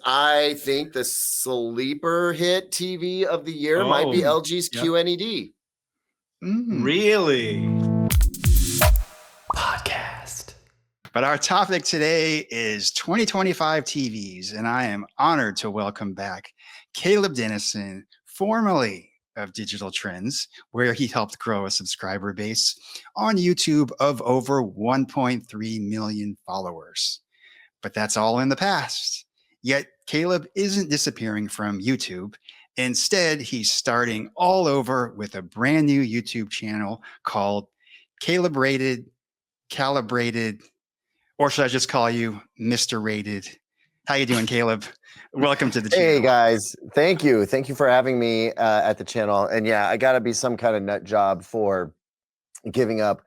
I think the sleeper hit TV of the year might be LG's QNED. Really? Podcast. But our topic today is 2025 TVs, and I am honored to welcome back Caleb Denison, formerly of Digital Trends, where he helped grow a subscriber base on YouTube of over 1.3 million followers. But that's all in the past. Yet Caleb isn't disappearing from YouTube. Instead, he's starting all over with a brand new YouTube channel called CalebRated, or should I just call you Mr. Rated? How you doing, Caleb? Welcome to the channel. Hey guys, thank you for having me at the channel. And yeah, I gotta be some kind of nut job for giving up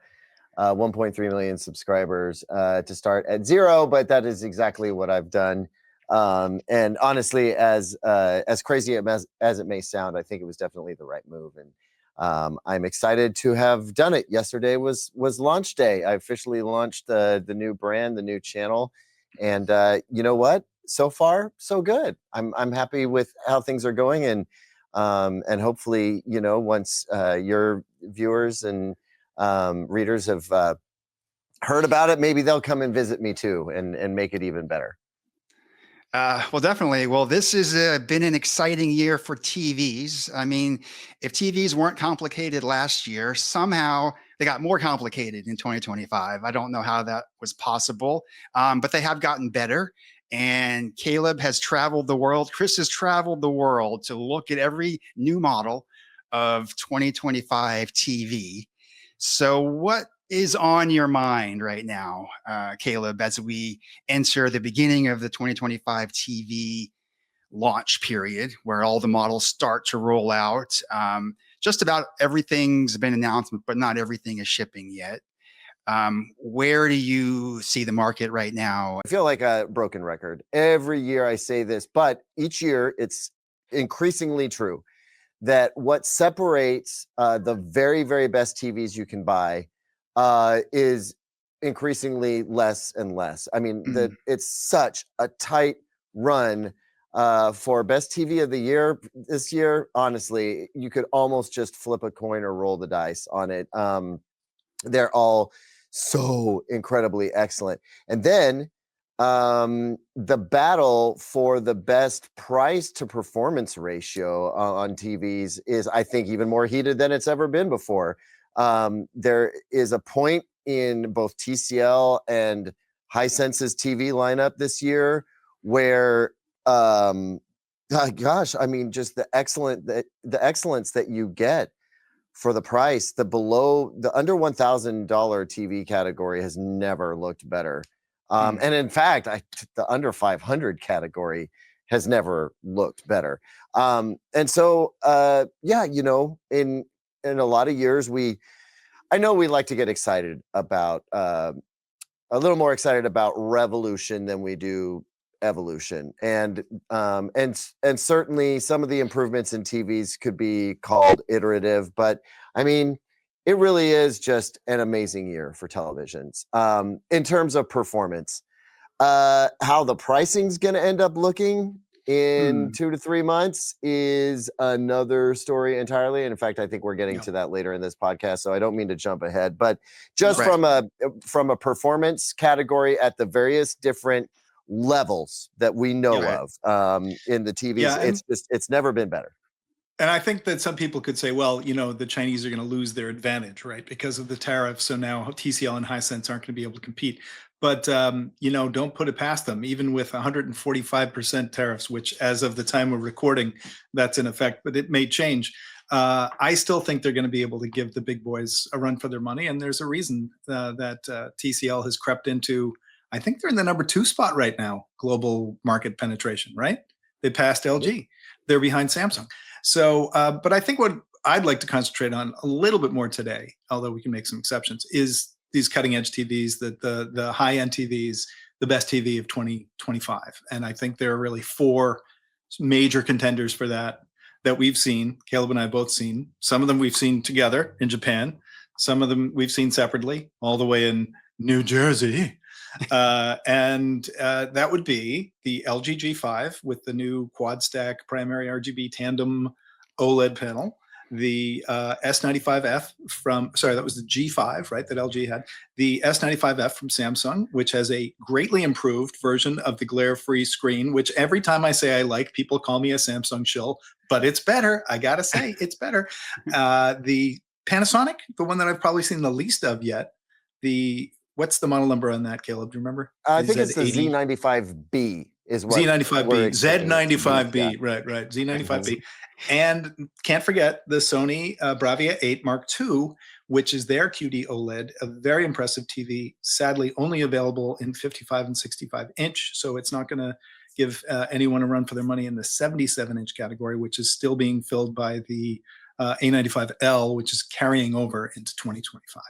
1.3 million subscribers to start at 0, but that is exactly what I've done. And honestly, as crazy as it may sound, I think it was definitely the right move. And I'm excited to have done it. Yesterday was launch day. I officially launched the new brand, the new channel, and you know what? So far, so good. I'm happy with how things are going, and hopefully, you know, once your viewers and readers have heard about it, maybe they'll come and visit me too, and make it even better. Well, definitely. Well, this has been an exciting year for TVs. I mean, if TVs weren't complicated last year, somehow they got more complicated in 2025. I don't know how that was possible, but they have gotten better. And Caleb has traveled the world. Chris has traveled the world to look at every new model of 2025 TV. So what is on your mind right now, Caleb, as we enter the beginning of the 2025 TV launch period, where all the models start to roll out? Just about everything's been announced, but not everything is shipping yet. Where do you see the market right now? I feel like a broken record. Every year I say this, but each year it's increasingly true that what separates the very, very best TVs you can buy is increasingly less and less. I mean, it's such a tight run for best TV of the year this year. Honestly, you could almost just flip a coin or roll the dice on it. They're all so incredibly excellent. And then the battle for the best price to performance ratio on TVs is, I think, even more heated than it's ever been before. There is a point in both TCL and Hisense's TV lineup this year where, gosh, I mean, just the excellence that you get for the price. The under $1,000 TV category has never looked better. And in fact, the under 500 category has never looked better. And so, yeah, you know, in a lot of years, I know we like to get excited about a little more excited about revolution than we do evolution. And certainly some of the improvements in TVs could be called iterative, but I mean, it really is just an amazing year for televisions. In terms of performance, how the pricing's going to end up looking in 2 to 3 months is another story entirely. And in fact, I think we're getting to that later in this podcast, so I don't mean to jump ahead, but just from a performance category at the various different levels that we know of in the TVs, it's never been better. And I think that some people could say, well, you know, the Chinese are going to lose their advantage, right, because of the tariffs. So now TCL and Hisense aren't going to be able to compete. But, you know, don't put it past them, even with 145% tariffs, which as of the time we're recording, that's in effect, but it may change. I still think they're going to be able to give the big boys a run for their money. And there's a reason that TCL has crept into, I think they're in the number 2 spot right now, global market penetration, right? They passed LG. They're behind Samsung. So, but I think what I'd like to concentrate on a little bit more today, although we can make some exceptions, is these cutting edge TVs, the high end TVs, the best TV of 2025. And I think there are really 4 major contenders for that we've seen. Caleb and I have both seen. Some of them we've seen together in Japan. Some of them we've seen separately, all the way in New Jersey. And that would be the LG G5 with the new quad stack primary RGB tandem OLED panel, the S95F from, sorry, that was the G5, right, that LG had, the S95F from Samsung, which has a greatly improved version of the glare-free screen, which every time I say I like, people call me a Samsung shill, but it's better. I gotta say, it's better. The Panasonic, the one that I've probably seen the least of yet, what's the model number on that, Caleb? Do you remember? I think it's the Z95B is what Z95B, Z95B, yeah. right, Z95B. And can't forget the Sony Bravia 8 Mark II, which is their QD OLED, a very impressive TV, sadly only available in 55 and 65 inch. So it's not going to give anyone a run for their money in the 77 inch category, which is still being filled by the A95L, which is carrying over into 2025.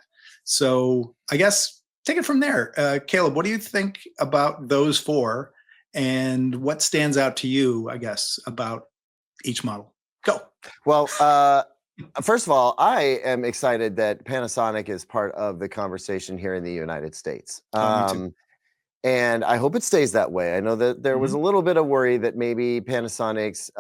So I guess take it from there. Caleb, what do you think about those four? And what stands out to you, I guess, about each model? Go. Well, first of all, I am excited that Panasonic is part of the conversation here in the United States. Me too. And I hope it stays that way. I know that there was a little bit of worry that maybe Panasonic's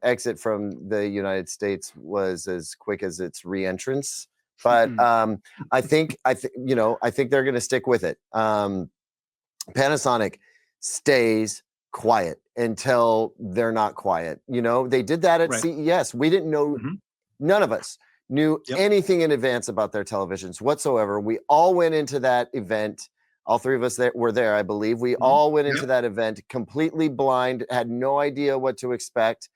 exit from the United States was as quick as its re-entrance. But I think they're going to stick with it. Panasonic stays quiet until they're not quiet. You know, they did that at CES. We didn't know, none of us knew anything in advance about their televisions whatsoever. We all went into that event. All three of us that were there, I believe. We all went into that event completely blind, had no idea what to expect.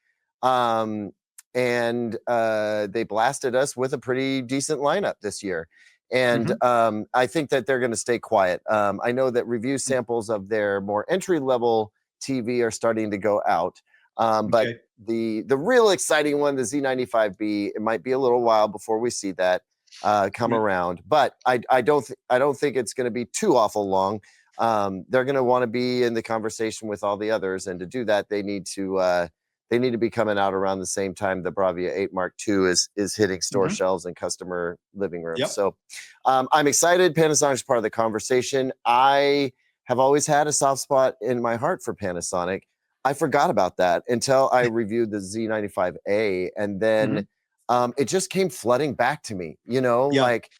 And they blasted us with a pretty decent lineup this year. And I think that they're going to stay quiet. I know that review samples of their more entry-level TV are starting to go out. But the real exciting one, the Z95B, it might be a little while before we see that come around. But I don't think it's going to be too awful long. They're going to want to be in the conversation with all the others, and to do that, they need to be coming out around the same time the Bravia 8 Mark II is hitting store shelves and customer living rooms. So I'm excited. Panasonic's part of the conversation. I have always had a soft spot in my heart for Panasonic. I forgot about that until I reviewed the Z95A, and then it just came flooding back to me. You know, like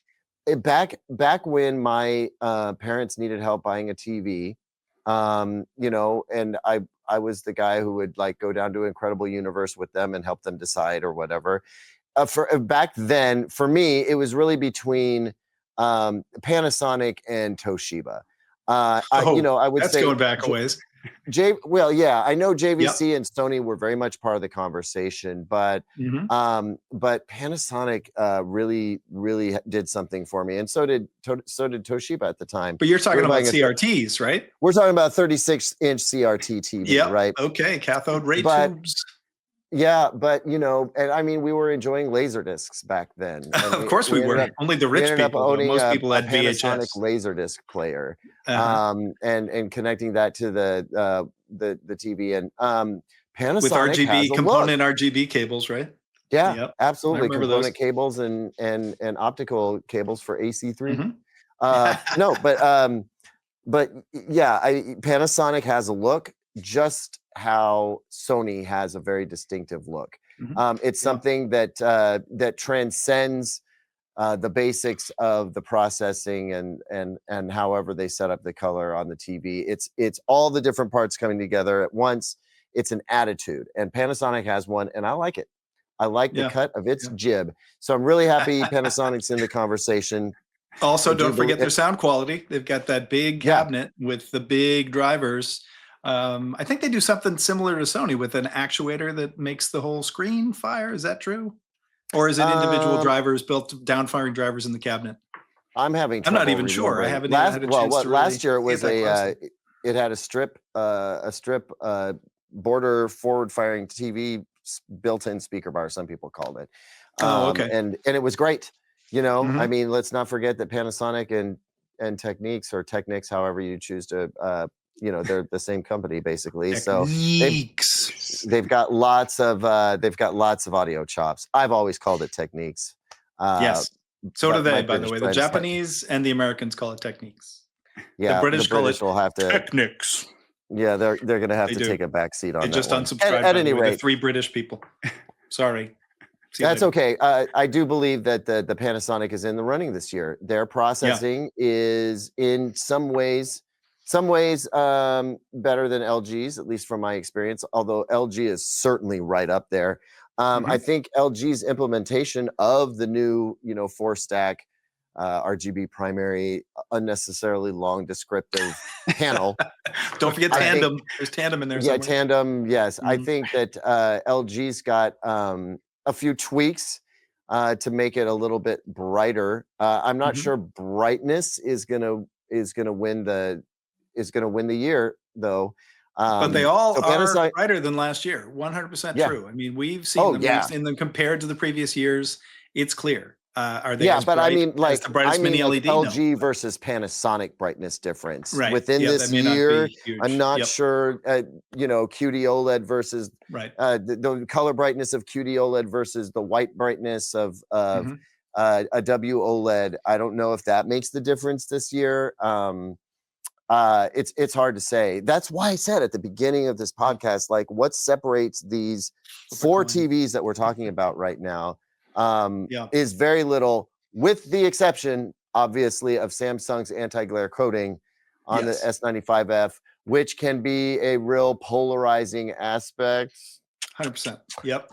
back when my parents needed help buying a TV. You know, and I was the guy who would like go down to Incredible Universe with them and help them decide or whatever. For back then, for me, it was really between Panasonic and Toshiba. I would say that's going back a ways. Well, yeah, I know JVC and Sony were very much part of the conversation, but Panasonic really did something for me, and so did Toshiba at the time. But you're talking about CRTs, right? We're talking about 36-inch CRT TV, right? Okay, cathode ray tubes. Yeah, but you know, and I mean, we were enjoying laser discs back then. Of course we were. Only the rich people. Most people had VHS. Panasonic Laserdisc player, and connecting that to the TV, and Panasonic with RGB component RGB cables, right? Yeah, absolutely. Component cables and optical cables for AC3. No, but yeah, Panasonic has a look just how Sony has a very distinctive look. It's something that transcends the basics of the processing and however they set up the color on the TV. It's all the different parts coming together at once. It's an attitude, and Panasonic has one, and I like it. I like the cut of its jib. So I'm really happy Panasonic's in the conversation. Also, don't forget their sound quality. They've got that big cabinet with the big drivers. I think they do something similar to Sony with an actuator that makes the whole screen fire. Is that true? Or is it individual drivers, built down firing drivers in the cabinet? I'm not even sure. I haven't had a chance to last year it was it had a strip border forward firing TV built-in speaker bar, some people called it. And it was great. You know, I mean, let's not forget that Panasonic and Technics, or Technics, however you choose to you know, they're the same company basically. Techniques. So they've got lots of audio chops. I've always called it Techniques. Yes. So do they, by the way. The Japanese and the Americans call it Techniques. Yeah, British call it will have to. Technics. Yeah, they're going to have They to do. take a back seat on They that just one. unsubscribed. At any the rate, 3 British people. Sorry. See you that's later. okay. I do believe that the Panasonic is in the running this year. Their processing is in some ways better than LG's, at least from my experience. Although LG is certainly right up there. I think LG's implementation of the new 4-stack RGB primary, unnecessarily long descriptive panel. Don't forget tandem. There's tandem in there. Yeah, somewhere. tandem. Yes, I think that LG's got a few tweaks to make it a little bit brighter. I'm not sure brightness is gonna win the year though. But they all so are brighter than last year. 100% Yeah. true. I mean, we've seen them. yeah. We've seen them compared to the previous years. It's clear. Are they? Yeah, as but I bright mean, as like, the brightest mini LED. LG No. versus Panasonic brightness difference Right. within Yeah, this that may not be year. huge. I'm not Yep. sure. QD OLED versus Right. the color brightness of QD OLED versus the white brightness of a W OLED. I don't know if that makes the difference this year. It's hard to say. That's why I said at the beginning of this podcast, like, what separates these 4 TVs that we're talking about right now is very little, with the exception, obviously, of Samsung's anti-glare coating on the S95F, which can be a real polarizing aspect. 100%. Yep.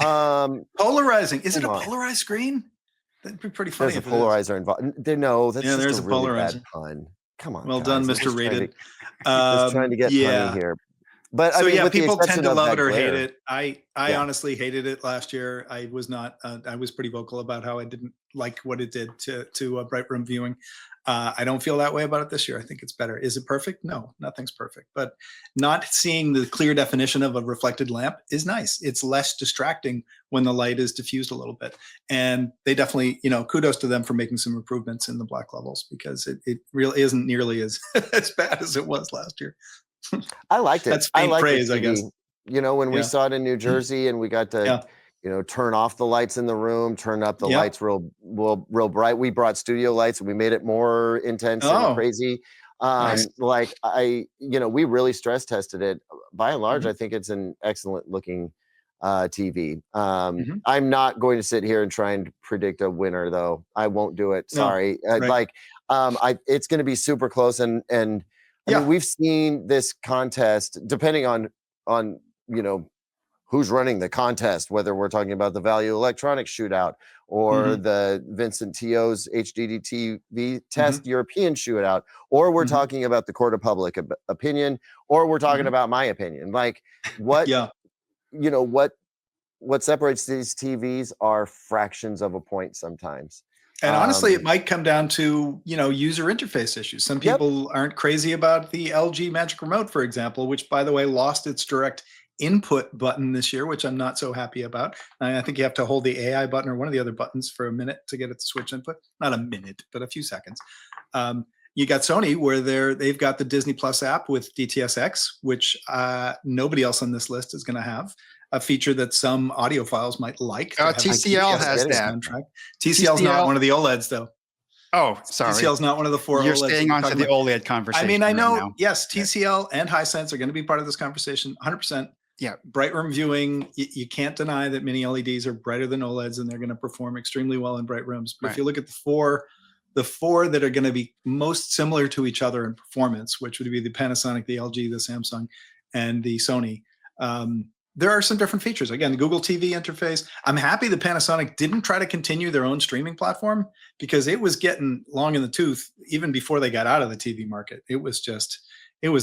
Polarizing. Is it a polarized screen? That'd be pretty funny. There's a polarizer involved. No, that's there's just a really bad pun. Come on. Well guys. done, I'm Mr. Rated. Just trying to get punny here. But so I mean, with people the tend to love it or glare, hate it. I honestly hated it last year. I was not. I was pretty vocal about how I didn't like what it did to bright room viewing. I don't feel that way about it this year. I think it's better. Is it perfect? No, nothing's perfect. But not seeing the clear definition of a reflected lamp is nice. It's less distracting when the light is diffused a little bit. And they definitely, kudos to them for making some improvements in the black levels, because it really isn't nearly as bad as it was last year. I liked it. That's faint praise, I guess. When we saw it in New Jersey and we got to turn off the lights in the room, turn up the lights real bright. We brought studio lights and we made it more intense and crazy. Nice. We really stress tested it. By and large, I think it's an excellent looking TV. I'm not going to sit here and try and predict a winner, though. I won't do it. Sorry. It's going to be super close. And I mean, we've seen this contest, depending on who's running the contest, whether we're talking about the Value Electronics shootout or the Vincent T.O.'s HDD TV test European shootout, or we're talking about the court of public opinion, or we're talking about my opinion. Like, what what separates these TVs are fractions of a point sometimes. And honestly, it might come down to, user interface issues. Some people aren't crazy about the LG Magic Remote, for example, which, by the way, lost its direct input button this year, which I'm not so happy about. I think you have to hold the AI button or one of the other buttons for a minute to get it to switch input. Not a minute, but a few seconds. You got Sony, where they've got the Disney Plus app with DTSX, which nobody else on this list is going to have. A feature that some audiophiles might like. TCL has that. TCL's not one of the OLEDs, though. Oh, sorry. TCL's not one of the 4 You're OLEDs. staying on to the OLED conversation. I mean, I know, right now. yes, TCL and Hisense are going to be part of this conversation, 100%. Yeah. Bright room viewing, you can't deny that mini LEDs are brighter than OLEDs, and they're going to perform extremely well in bright rooms. But if you look at the four that are going to be most similar to each other in performance, which would be the Panasonic, the LG, the Samsung, and the Sony, there are some different features. Again, the Google TV interface. I'm happy that Panasonic didn't try to continue their own streaming platform, because it was getting long in the tooth even before they got out of the TV market. It was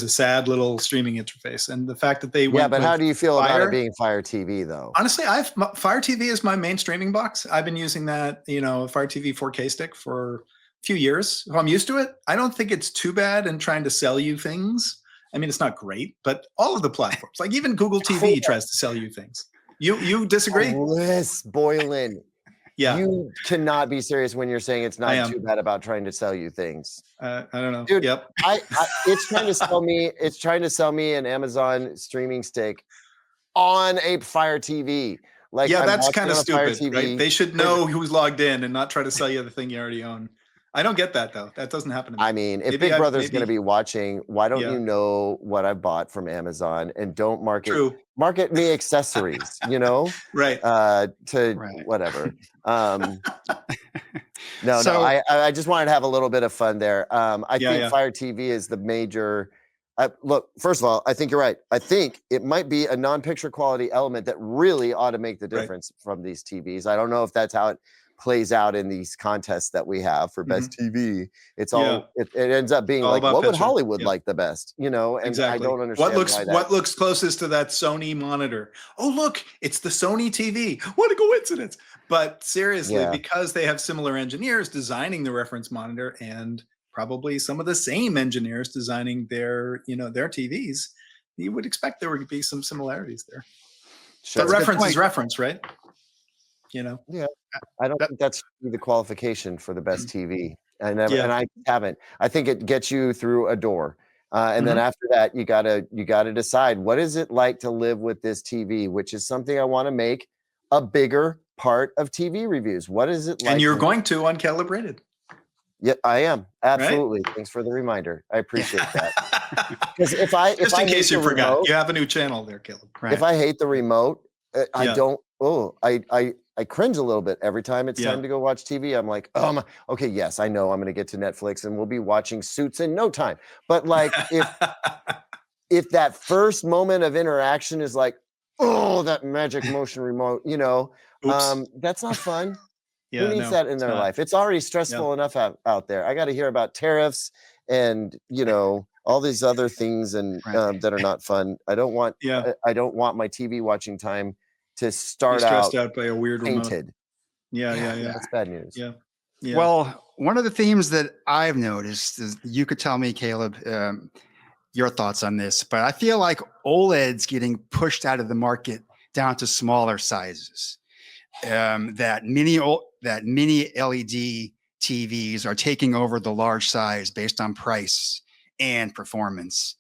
a sad little streaming interface. And the fact that they went but how do you feel about it Fire, being Fire TV, though? Honestly, Fire TV is my main streaming box. I've been using that, Fire TV 4K stick for a few years. So I'm used to it. I don't think it's too bad in trying to sell you things. I mean, it's not great, but all of the platforms, like even Google TV tries to sell you things. You disagree? Liz Boylan. Yeah. You cannot be serious when you're saying it's not too bad about trying to sell you things. I don't know. Dude, yep. It's trying to sell me. It's trying to sell me an Amazon streaming stick on a Fire TV. Like, that's kind of stupid, right? They should know who's logged in and not try to sell you the thing you already own. I don't get that though. That doesn't happen to me. I mean, if Maybe Big Brother's going to maybe, be watching, why don't yeah, you know what I bought from Amazon and don't true. market me accessories, you know, Right. to Right. whatever. No, So I just wanted to have a little bit of fun there. I Yeah, think yeah. Fire TV is the major. Look, first of all, I think you're right. I think it might be a non-picture quality element that really ought to make the Right. difference from these TVs. I don't know if that's how it plays out in these contests that we have for best TV. It's Yeah. all it ends up being All like, about what would picture. Hollywood Yeah. like the best, you know? And I Exactly. don't understand why that. What looks closest to that Sony monitor? Oh, look, it's the Sony TV. What a coincidence. But seriously, Yeah. because they have similar engineers designing the reference monitor and probably some of the same engineers designing their, their TVs, you would expect there would be some similarities there. Sure. But reference is reference, right? Yeah. I don't think that's the qualification for the best TV. I never, Yeah. and I haven't. I think it gets you through a door, and then after that, you gotta decide what is it like to live with this TV, which is something I want to make a bigger part of TV reviews. What is it like? And you're going to on CalebRated. Yeah, I am absolutely. Right? Thanks for the reminder. I appreciate that. Because just in case you forgot, you have a new channel there, Caleb. Right. If I hate the remote, I don't. Oh, I cringe a little bit every time it's time to go watch TV. I'm like, oh, okay, yes, I know I'm going to get to Netflix and we'll be watching Suits in no time. But like, if that first moment of interaction is like, oh, that magic motion remote, that's not fun. Who needs that in their life? It's already stressful enough out there. I got to hear about tariffs and all these other things and that are not fun. I don't want my TV watching time to start stressed out by a weird painted. Remote. Yeah. That's bad news. Yeah. Well, one of the themes that I've noticed is, you could tell me, Caleb, your thoughts on this, but I feel like OLED's getting pushed out of the market down to smaller sizes. That mini LED TVs are taking over the large size based on price and performance.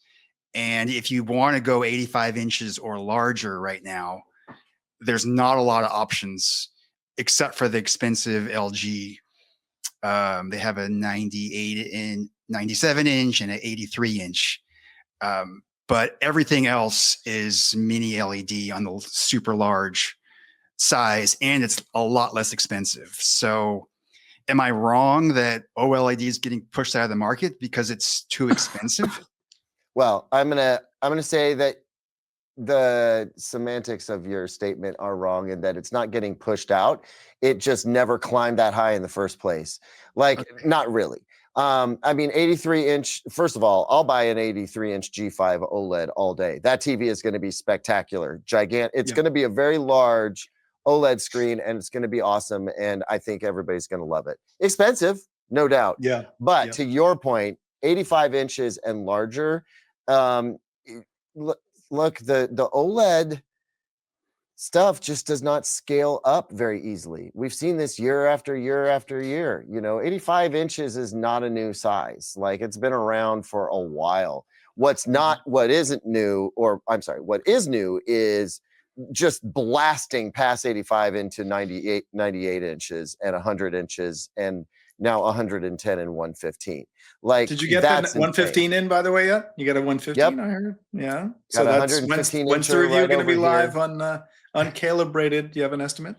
And if you want to go 85 inches or larger right now, there's not a lot of options except for the expensive LG. They have a 98 and 97 inch and an 83 inch. But everything else is mini LED on the super large size, and it's a lot less expensive. So am I wrong that OLED is getting pushed out of the market because it's too expensive? Well, I'm gonna say that the semantics of your statement are wrong, and that it's not getting pushed out. It just never climbed that high in the first place. Like, not really. I mean, 83-inch, first of all, I'll buy an 83-inch G5 OLED all day. That TV is going to be spectacular, gigantic. It's going to be a very large OLED screen, and it's going to be awesome, and I think everybody's going to love it. Expensive, no doubt. Yeah. But to your point, 85 inches and larger, look, the OLED stuff just does not scale up very easily. We've seen this year after year after year. 85 inches is not a new size. Like, it's been around for a while. What is new is just blasting past 85 into 98 inches and 100 inches and now 110 and 115. Like, did you get that 115 in, by the way, yet? You got a 115, yep. I heard. Yeah. So that's when's the review going to be live on CalebRated? Do you have an estimate?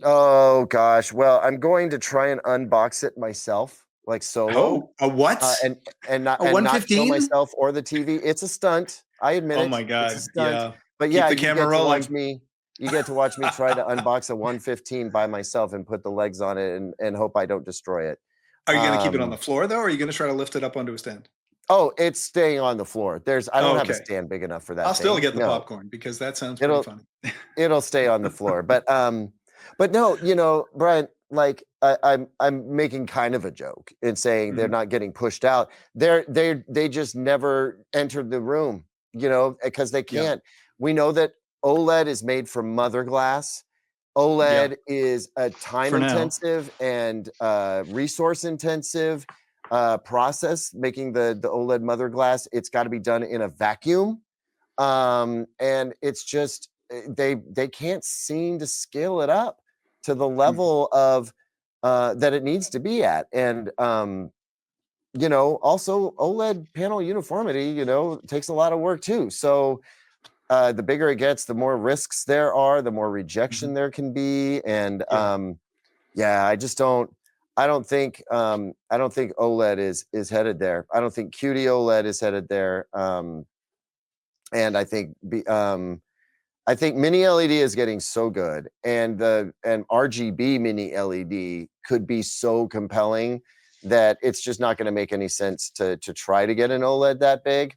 Oh gosh. Well, I'm going to try and unbox it myself, like solo. Oh, a what? And not show myself or the TV. It's a stunt. I admit it. Oh my God. It's a stunt. Yeah. But Keep the camera rolling. You get to watch me try to unbox a 115 by myself and put the legs on it and hope I don't destroy it. Are you going to keep it on the floor though, or are you going to try to lift it up onto a stand? Oh, it's staying on the floor. I don't have a stand big enough for that. I'll still get the popcorn because that sounds pretty funny. It'll stay on the floor. But no, Brian, like I'm making kind of a joke in saying they're not getting pushed out. They just never entered the room, because they can't. We know that OLED is made from mother glass. OLED is a time-intensive and resource-intensive process, making the OLED mother glass. It's got to be done in a vacuum, and it's just they can't seem to scale it up to the level of that it needs to be at. And you know, also OLED panel uniformity, you know, takes a lot of work too. So the bigger it gets, the more risks there are, the more rejection there can be. And yeah, I don't think OLED is headed there. I don't think QD OLED is headed there. And I think mini LED is getting so good, and RGB mini LED could be so compelling that it's just not going to make any sense to try to get an OLED that big.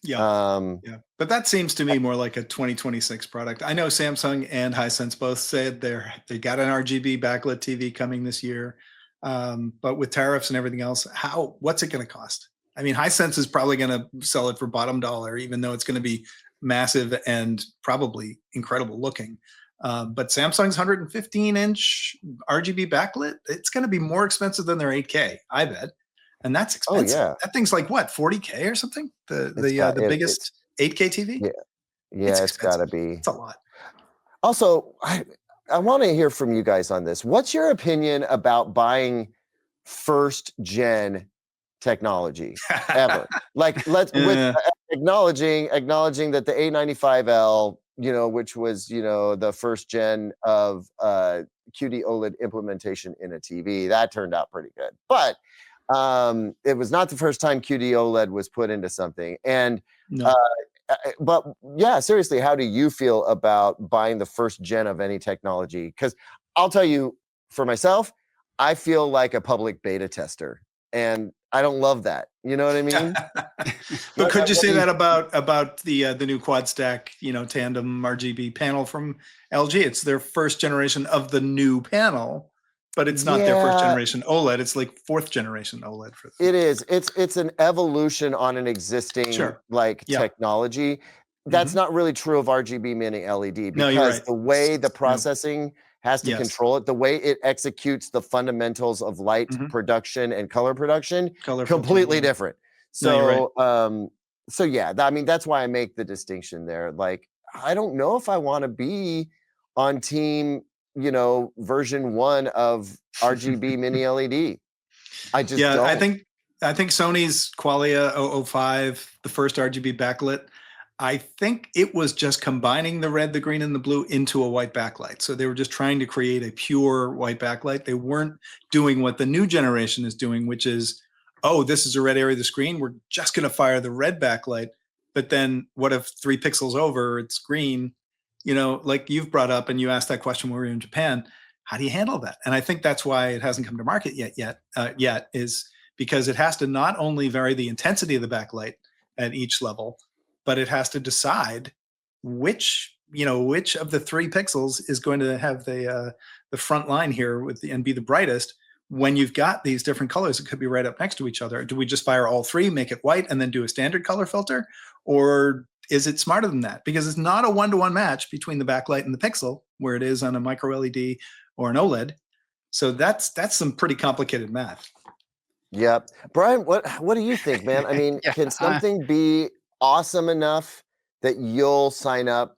Yeah. But that seems to me more like a 2026 product. I know Samsung and Hisense both said they got an RGB backlit TV coming this year. But with tariffs and everything else, what's it going to cost? I mean, Hisense is probably going to sell it for bottom dollar, even though it's going to be massive and probably incredible looking. But Samsung's 115-inch RGB backlit, it's going to be more expensive than their 8K, I bet. And that's expensive. Oh, yeah. That thing's like what, 40K or something? The biggest 8K TV? Yeah, it's got to be. It's a lot. Also, I want to hear from you guys on this. What's your opinion about buying first gen technology ever? Like, with acknowledging that the A95L, you know, which was, you know, the first gen of QD OLED implementation in a TV, that turned out pretty good. But it was not the first time QD OLED was put into something. And no. But yeah, seriously, how do you feel about buying the first gen of any technology? Because I'll tell you, for myself, I feel like a public beta tester, and I don't love that. You know what I mean? But could you say that about the new quad stack, you know, tandem RGB panel from LG? It's their first generation of the new panel, but it's not their first generation OLED. It's like fourth generation OLED for them. It is. It's an evolution on an existing technology. That's not really true of RGB mini LED, because the way the processing has to control it, the way it executes the fundamentals of light production and color production, completely different. So, so yeah, I mean, that's why I make the distinction there. Like, I don't know if I want to be on team, you know, version 1 of RGB mini LED. I just don't. I think Sony's Qualia 005, the first RGB backlit, I think it was just combining the red, the green, and the blue into a white backlight. So they were just trying to create a pure white backlight. They weren't doing what the new generation is doing, which is, oh, this is a red area of the screen, we're just going to fire the red backlight. But then what if 3 pixels over, it's green? You know, like you've brought up, and you asked that question when we were in Japan, how do you handle that? And I think that's why it hasn't come to market yet, is because it has to not only vary the intensity of the backlight at each level, but it has to decide which of the 3 pixels is going to have the front line here and be the brightest. When you've got these different colors, it could be right up next to each other. Do we just fire all 3, make it white, and then do a standard color filter? Or is it smarter than that? Because it's not a one-to-one match between the backlight and the pixel, where it is on a micro LED or an OLED. So that's some pretty complicated math. Yep. Brian, what do you think, man? I mean, can something be awesome enough that you'll sign up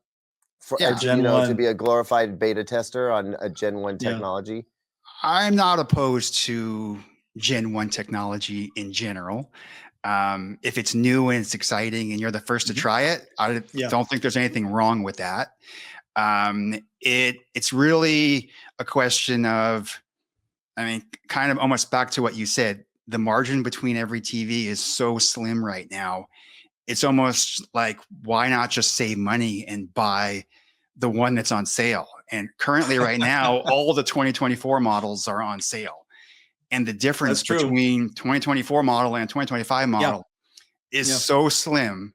for to be a glorified beta tester on a Gen 1 technology? I'm not opposed to Gen 1 technology in general. If it's new and it's exciting and you're the first to try it, I don't think there's anything wrong with that. It's really a question of, I mean, kind of almost back to what you said, the margin between every TV is so slim right now. It's almost like, why not just save money and buy the one that's on sale? And currently right now, all the 2024 models are on sale. And the difference between 2024 model and 2025 model is so slim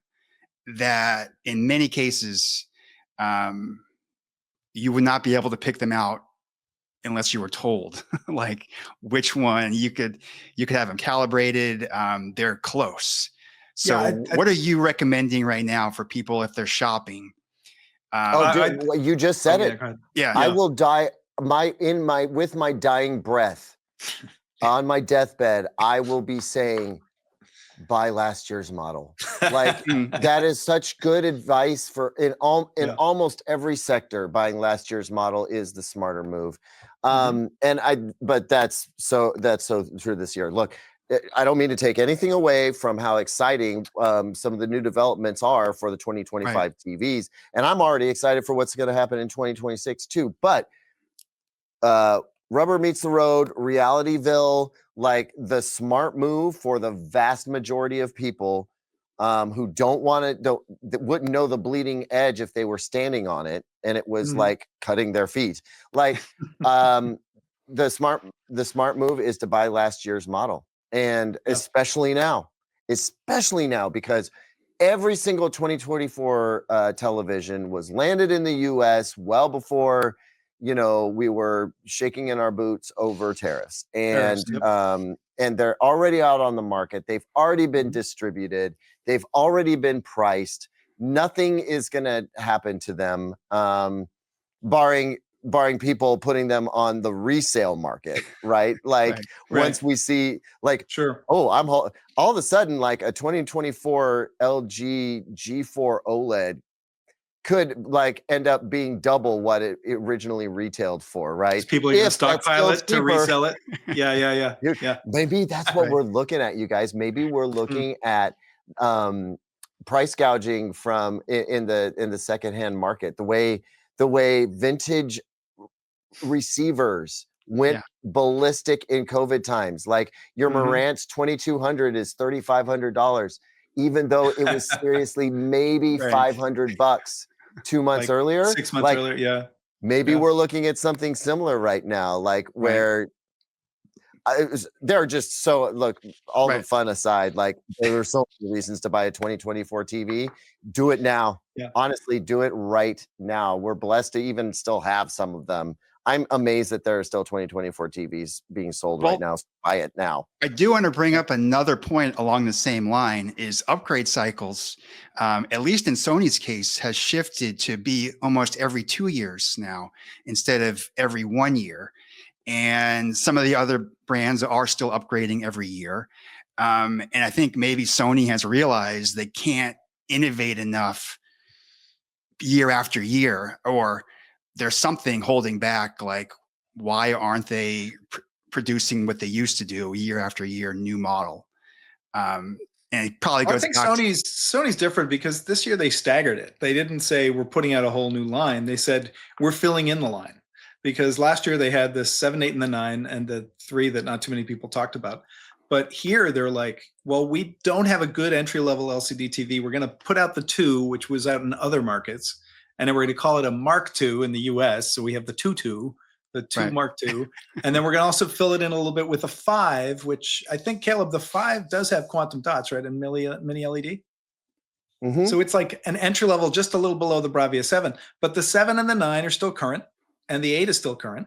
that in many cases, you would not be able to pick them out unless you were told like which one you could have them calibrated. They're close. So what are you recommending right now for people if they're shopping? Dude, you just said it. I will die with my dying breath on my deathbed. I will be saying, buy last year's model. Like that is such good advice for in almost every sector. Buying last year's model is the smarter move. But that's so true this year. Look, I don't mean to take anything away from how exciting some of the new developments are for the 2025 TVs, and I'm already excited for what's going to happen in 2026 too. But rubber meets the road, Realityville, like the smart move for the vast majority of people who that wouldn't know the bleeding edge if they were standing on it, and it was like cutting their feet. Like the smart move is to buy last year's model, and especially now because every single 2024 television was landed in the US well before we were shaking in our boots over tariffs, and they're already out on the market. They've already been distributed. They've already been priced. Nothing is going to happen to them, barring people putting them on the resale market, right? Like once we see, like, oh, all of a sudden, like a 2024 LG G4 OLED could like end up being double what it originally retailed for, right? People are going to stockpile it to resell it. Yeah. Maybe that's what we're looking at, you guys. Maybe we're looking at price gouging from in the secondhand market. The way vintage receivers went ballistic in COVID times. Like your Marantz 2200 is $3,500, even though it was seriously maybe $500 2 months earlier, 6 months earlier. Maybe we're looking at something similar right now, like where they're just so all the fun aside, like there are so many reasons to buy a 2024 TV. Do it now. Honestly, do it right now. We're blessed to even still have some of them. I'm amazed that there are still 2024 TVs being sold right now. So buy it now. I do want to bring up another point along the same line is upgrade cycles, at least in Sony's case, has shifted to be almost every 2 years now instead of every 1 year. And some of the other brands are still upgrading every year. And I think maybe Sony has realized they can't innovate enough year after year, or there's something holding back. Like, why aren't they producing what they used to do year after year, new model? And it probably goes. I think Sony's different because this year they staggered it. They didn't say we're putting out a whole new line. They said we're filling in the line, because last year they had the 7, 8, and the 9, and the 3 that not too many people talked about. But here they're like, well, we don't have a good entry-level LCD TV. We're going to put out the 2, which was out in other markets, and then we're going to call it a Mark II in the US. So we have the 2.2, the 2 Mark II. And then we're going to also fill it in a little bit with a 5, which I think, Caleb, the 5 does have quantum dots, right? And mini LED. So it's like an entry level, just a little below the Bravia 7. But the 7 and the 9 are still current, and the 8 is still current.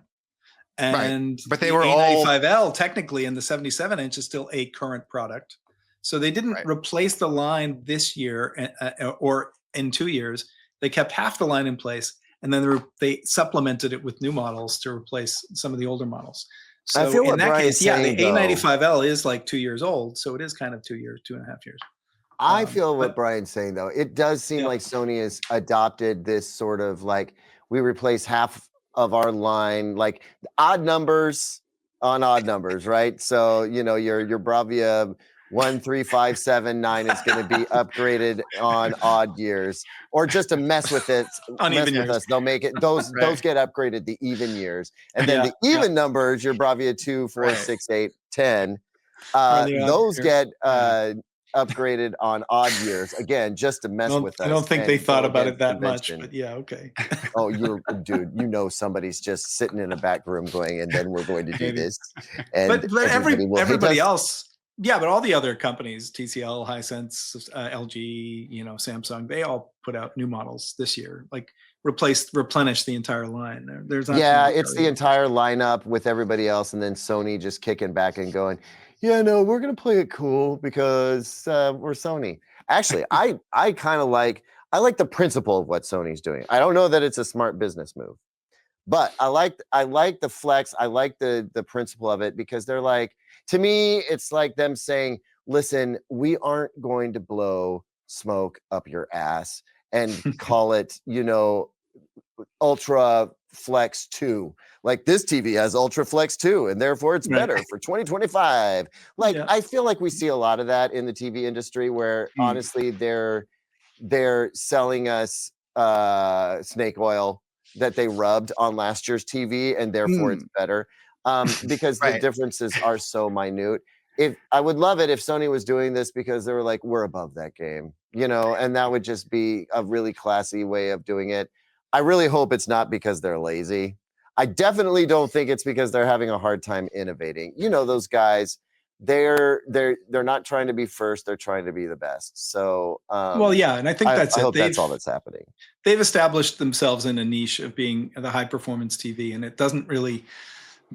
And but they the were all A95L technically, and the 77-inch is still a current product. So they didn't replace the line this year or in 2 years. They kept half the line in place, and then they supplemented it with new models to replace some of the older models. So I feel in that case, the saying, A95L is like 2 years old. So it is kind of 2 years, 2.5 years. I feel what Brian's saying, though. It does seem like Sony has adopted this sort of like, we replace half of our line, like odd numbers on odd numbers, right? So, your Bravia 1, 3, 5, 7, 9 is going to be upgraded on odd years, or just to mess with it, Uneven years. us. They'll make it those get upgraded the even years, and then the even numbers, your Bravia 2, 4, 6, 8, 10, those get upgraded on odd years, again, just to mess with us. I don't think they thought about it that much, but okay. Oh, dude, somebody's just sitting in a back room going, and then we're going to do this. And but everybody else. Yeah, but all the other companies, TCL, Hisense, LG, Samsung, they all put out new models this year, like replenish the entire line. There's it's the entire lineup with everybody else, and then Sony just kicking back and going, yeah, no, we're gonna play it cool because we're Sony. Actually, I like the principle of what Sony's doing. I don't know that it's a smart business move, but I like the flex. I like the principle of it, because they're like, to me, it's like them saying, listen, we aren't going to blow smoke up your ass and call it, Ultra Flex 2. like this TV has UltraFlex too, and therefore it's Right. better for 2025. Like Yeah. I feel like we see a lot of that in the TV industry, where honestly they're selling us snake oil that they rubbed on last year's TV, and therefore it's better. Because the Right. differences are so minute. If I would love it if Sony was doing this because they were like, we're above that game, you know, and that would just be a really classy way of doing it. I really hope it's not because they're lazy. I definitely don't think it's because they're having a hard time innovating. You know, those guys, they're not trying to be first, they're trying to be the best. So Well, yeah, and I think that's I it. hope that's all that's happening. They've established themselves in a niche of being the high performance TV, and it doesn't really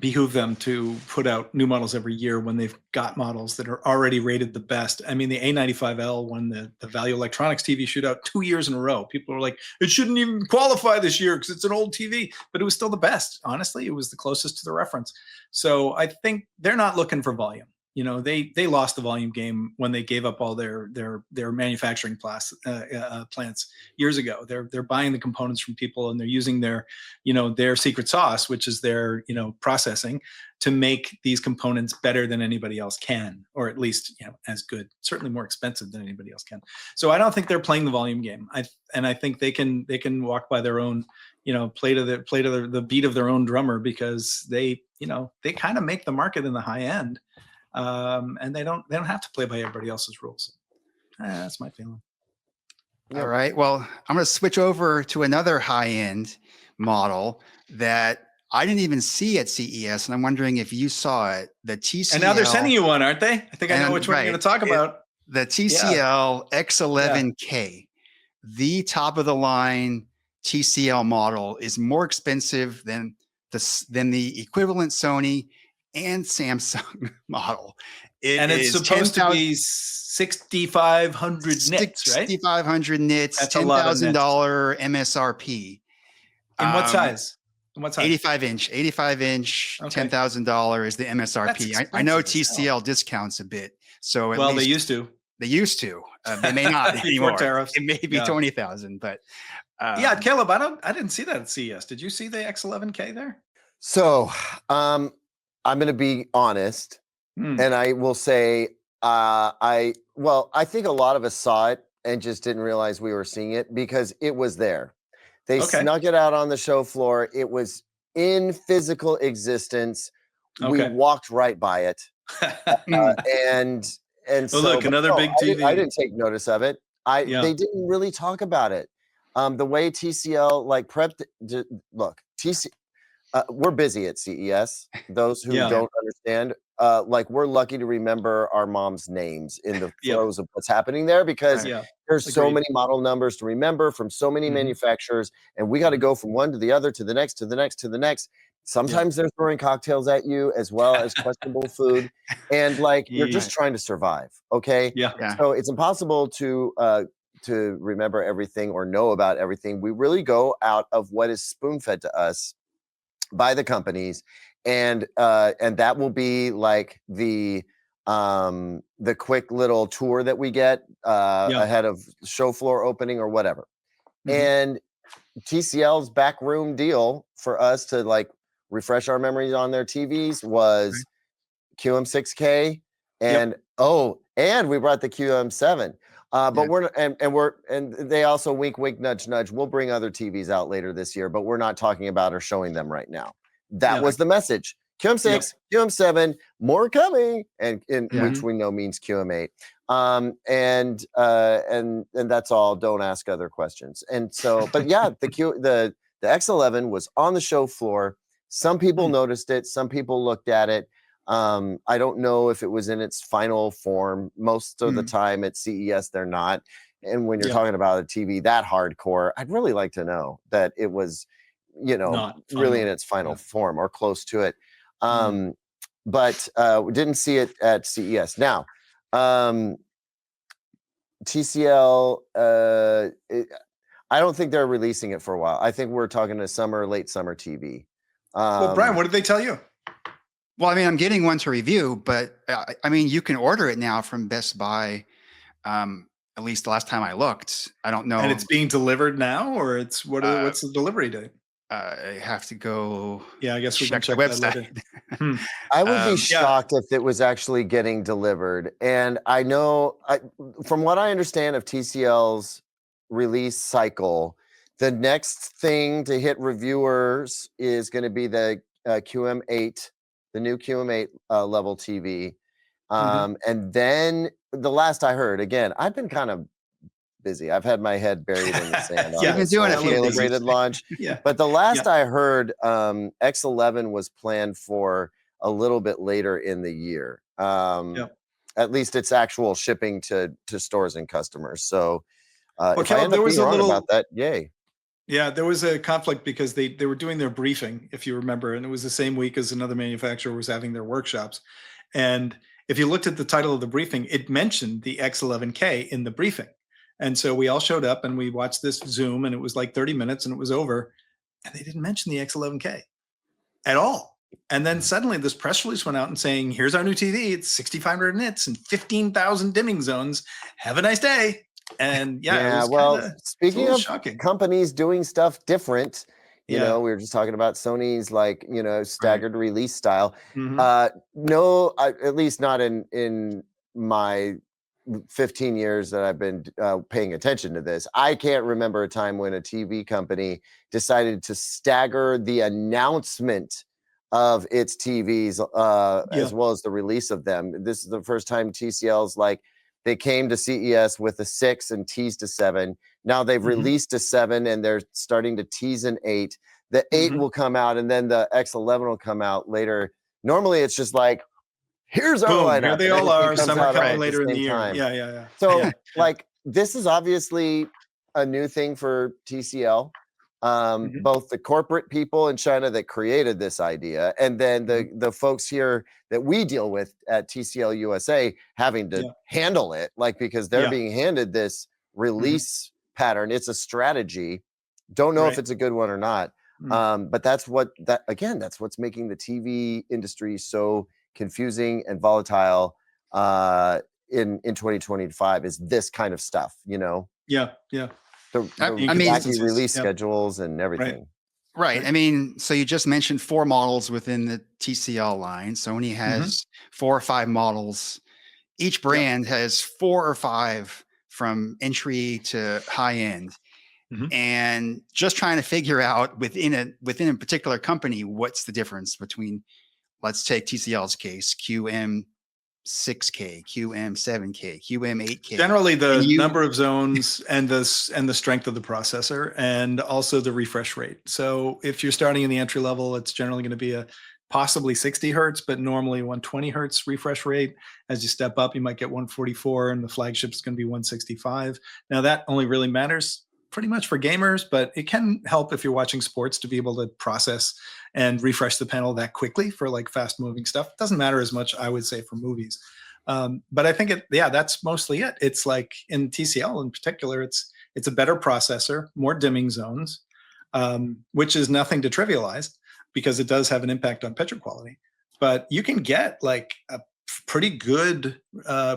behoove them to put out new models every year when they've got models that are already rated the best. I mean, the A95L won the Value Electronics TV shootout 2 years in a row. People were like, it shouldn't even qualify this year because it's an old TV, but it was still the best. Honestly, it was the closest to the reference. So I think they're not looking for volume. You know, they lost the volume game when they gave up all their manufacturing plants years ago. They're buying the components from people, and they're using their, you know, their secret sauce, which is their, you know, processing, to make these components better than anybody else can, or at least, you know, as good, certainly more expensive than anybody else can. So I don't think they're playing the volume game. I think they can walk by their own, you know, play to the beat of their own drummer, because they, you know, they kind of make the market in the high end. And they don't have to play by everybody else's rules. That's my feeling. All right. Well, I'm going to switch over to another high-end model that I didn't even see at CES, and I'm wondering if you saw it. The TCL. And now they're sending you one, aren't they? I think I know which one you're going to talk about. The TCL X11K, the top of the line TCL model, is more expensive than the equivalent Sony and Samsung model. It's supposed to be 6,500 nits, right? 6,500 nits, That's $10,000 MSRP. In what size? In what size? 85-inch, Okay. $10,000 is the MSRP. I know TCL discounts a bit, so at least they used to. They used to. They may not anymore. Tariffs. It may be 20,000, but yeah, Caleb, I didn't see that at CES. Did you see the X11K there? So, I'm going to be honest, and I will say, I think a lot of us saw it and just didn't realize we were seeing it because it was there. They snuck it out on the show floor. It was in physical existence. We walked right by it, and so. Look, another big TV. I didn't take notice of it. They didn't really talk about it. The way TCL like prepped. Look, we're busy at CES. Those who don't understand, like we're lucky to remember our mom's names in the throes of what's happening there, because there's so many model numbers to remember from so many manufacturers, and we got to go from one to the other to the next to the next to the next. Sometimes they're throwing cocktails at you as well as questionable food, and like you're just trying to survive. Okay. So it's impossible to remember everything or know about everything. We really go out of what is spoon-fed to us by the companies, and that will be like the quick little tour that we get ahead of show floor opening or whatever. And TCL's backroom deal for us to like refresh our memories on their TVs was QM6K, and and we brought the QM7. But and they also wink, nudge, nudge. We'll bring other TVs out later this year, but we're not talking about or showing them right now. That was the message. QM6, QM7, more coming, and which we know means QM8. And that's all. Don't ask other questions. And so, but yeah, the X11 was on the show floor. Some people noticed it. Some people looked at it. I don't know if it was in its final form. Most of the time at CES, they're not. And when you're talking about a TV that hardcore, I'd really like to know that it was, you know, really in its final form or close to it. But we didn't see it at CES. Now, TCL, I don't think they're releasing it for a while. I think we're talking a late summer TV. Well, Brian, what did they tell you? Well, I mean, I'm getting one to review, but I mean, you can order it now from Best Buy. At least the last time I looked, I don't know. And it's being delivered now, or it's what's the delivery date? I have to go Yeah, I guess we can check the check that website. later. I would be Yeah. shocked if it was actually getting delivered. And I know, from what I understand of TCL's release cycle, the next thing to hit reviewers is going to be the QM8, the new QM8 level TV. And then the last I heard, again, I've been kind of busy. I've had my head buried in the sand on Yeah, this doing a whole few things. Caleb-rated launch. Yeah. But the last I heard, X11 was planned for a little bit later in the year. At least it's actual shipping to stores and customers. So if I Caleb, end there up was being a wrong little about that, yay. Yeah, there was a conflict because they were doing their briefing, if you remember, and it was the same week as another manufacturer was having their workshops. And if you looked at the title of the briefing, it mentioned the X11K in the briefing. And so we all showed up and we watched this Zoom, and it was like 30 minutes and it was over. And they didn't mention the X11K at all. And then suddenly this press release went out and saying, here's our new TV. It's 6,500 nits and 15,000 dimming zones. Have a nice day. And it was well, speaking of shocking. companies doing stuff different, you Yeah. know, we were just talking about Sony's like, you know, staggered release style. Mhm. No, at least not in my 15 years that I've been paying attention to this. I can't remember a time when a TV company decided to stagger the announcement of its TVs as well as the release of them. This is the first time TCL's like, they came to CES with a 6 and teased a 7. Now they've released a 7 and they're starting to tease an 8. The 8 will come out and then the X11 will come out later. Normally it's just like, here's our Boom, lineup. here they and all everything are. comes Some are out all coming at later in the same year. time. Yeah. So like this is obviously a new thing for TCL. Both the corporate people in China that created this idea and then the folks here that we deal with at TCL USA having to handle it, like because they're being handed this release pattern. It's a strategy. Don't know if it's a good one or not. But that's what's making the TV industry so confusing and volatile in 2025 is this kind of stuff, you know? Yeah. The wacky release schedules and everything. Right. I mean, so you just mentioned 4 models within the TCL line. Sony has 4 or 5 models. Each brand has 4 or 5 from entry to high end. And just trying to figure out within a particular company, what's the difference between, let's take TCL's case, QM6K, QM7K, QM8K. Generally, the number of zones and the strength of the processor, and also the refresh rate. So if you're starting in the entry level, it's generally going to be a possibly 60 hertz, but normally 120 hertz refresh rate. As you step up, you might get 144, and the flagship is going to be 165. Now that only really matters pretty much for gamers, but it can help if you're watching sports to be able to process and refresh the panel that quickly for like fast moving stuff. It doesn't matter as much, I would say, for movies. But I think that's mostly it. It's like in TCL in particular, it's a better processor, more dimming zones, which is nothing to trivialize because it does have an impact on picture quality. But you can get like a pretty good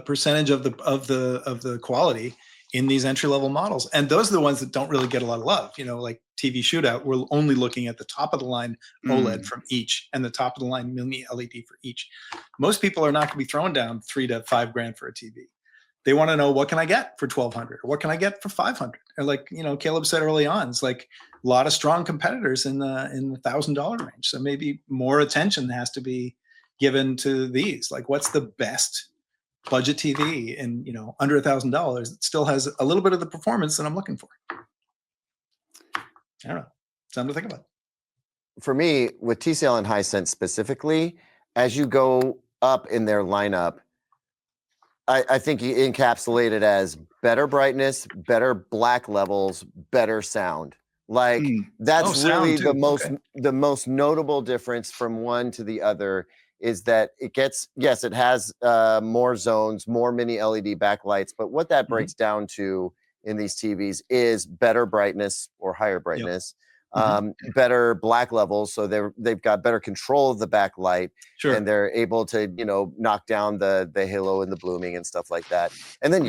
percentage of the quality in these entry-level models. And those are the ones that don't really get a lot of love. You know, like TV Shootout, we're only looking at the top of the line OLED from each and the top of the line mini LED for each. Most people are not going to be throwing down $3,000 to $5,000 for a TV. They want to know, what can I get for $1,200? Or what can I get for $500? Or like, you know, Caleb said early on, it's like a lot of strong competitors in the $1,000 range. So maybe more attention has to be given to these. Like, what's the best budget TV and, you know, under $1,000 it still has a little bit of the performance that I'm looking for. I don't know. Something to think about. For me, with TCL and Hisense specifically, as you go up in their lineup, I think you encapsulate it as better brightness, better black levels, better sound. Like that's really the most notable difference from one to the other is that it gets, yes, it has more zones, more mini LED backlights, but what that breaks down to in these TVs is better brightness or higher brightness, better black levels. So they've got better control of the backlight and they're able to, you know, knock down the halo and the blooming and stuff like that. And then,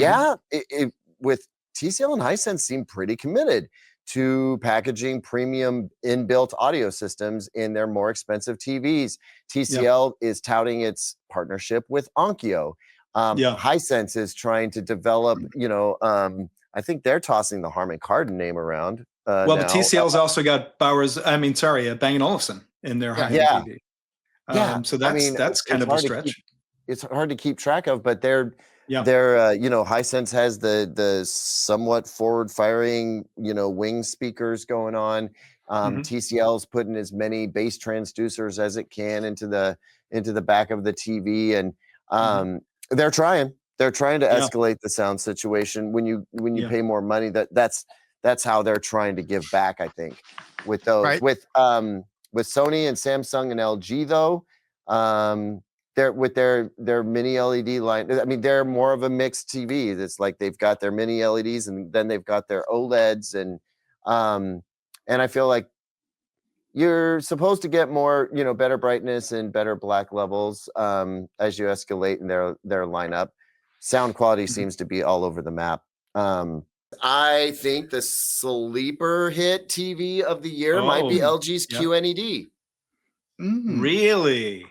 with TCL and Hisense seem pretty committed to packaging premium inbuilt audio systems in their more expensive TVs. TCL is touting its partnership with Onkyo. Hisense is trying to develop, I think they're tossing the Harman Kardon name around. Well, now. the TCL's also got Bang & Olufsen in their high-end TV. So that's kind of a stretch. It's hard to keep track of, but Hisense has the somewhat forward-firing, wing speakers going on. TCL's putting as many bass transducers as it can into the back of the TV, and they're trying to escalate the sound situation. When you pay more money, that's how they're trying to give back, I think, with those. Right. With Sony and Samsung and LG though, they're with their mini LED line. I mean, they're more of a mixed TV. It's like they've got their mini LEDs and then they've got their OLEDs, and I feel like you're supposed to get more, better brightness and better black levels as you escalate in their lineup. Sound quality seems to be all over the map. I think the sleeper hit TV of the year might be LG's QNED. Really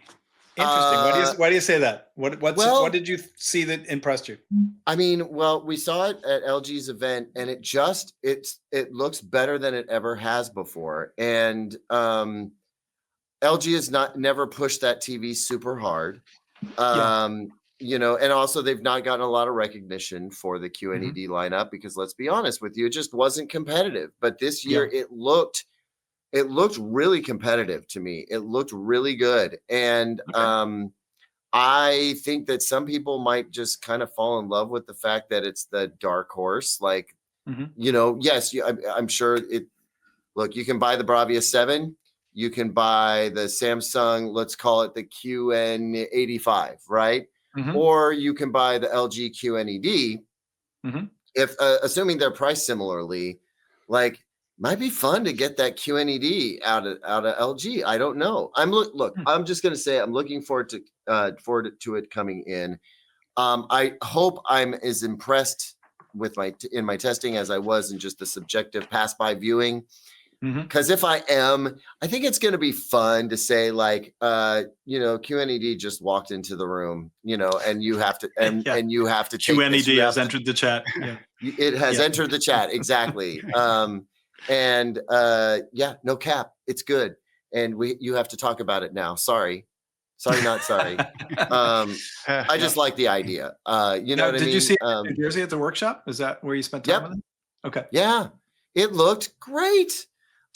interesting. Why do you say that? What did you see that impressed you? I mean, well, we saw it at LG's event, and it looks better than it ever has before. And LG has never pushed that TV super hard. And also they've not gotten a lot of recognition for the QNED lineup because, let's be honest with you, it just wasn't competitive. But this year it looked really competitive to me. It looked really good. And I think that some people might just kind of fall in love with the fact that it's the dark horse. Like, yes, I'm sure look, you can buy the Bravia 7. You can buy the Samsung, let's call it the QN85, right? Or you can buy the LG QNED. If assuming they're priced similarly, like, might be fun to get that QNED out of LG. I don't know. I'm just gonna say I'm looking forward to it coming in. I hope I'm as impressed with my testing as I was in just the subjective pass by viewing. Because if I am, I think it's going to be fun to say, like, QNED just walked into the room, and you have to, and you have to take QNED has entered the chat. It has entered the chat. Exactly. No cap. It's good. And you have to talk about it now. Sorry, not sorry. I just like the idea. Did you see it in New Jersey at the workshop? Is that where you spent time with it? Okay. Yeah. It looked great.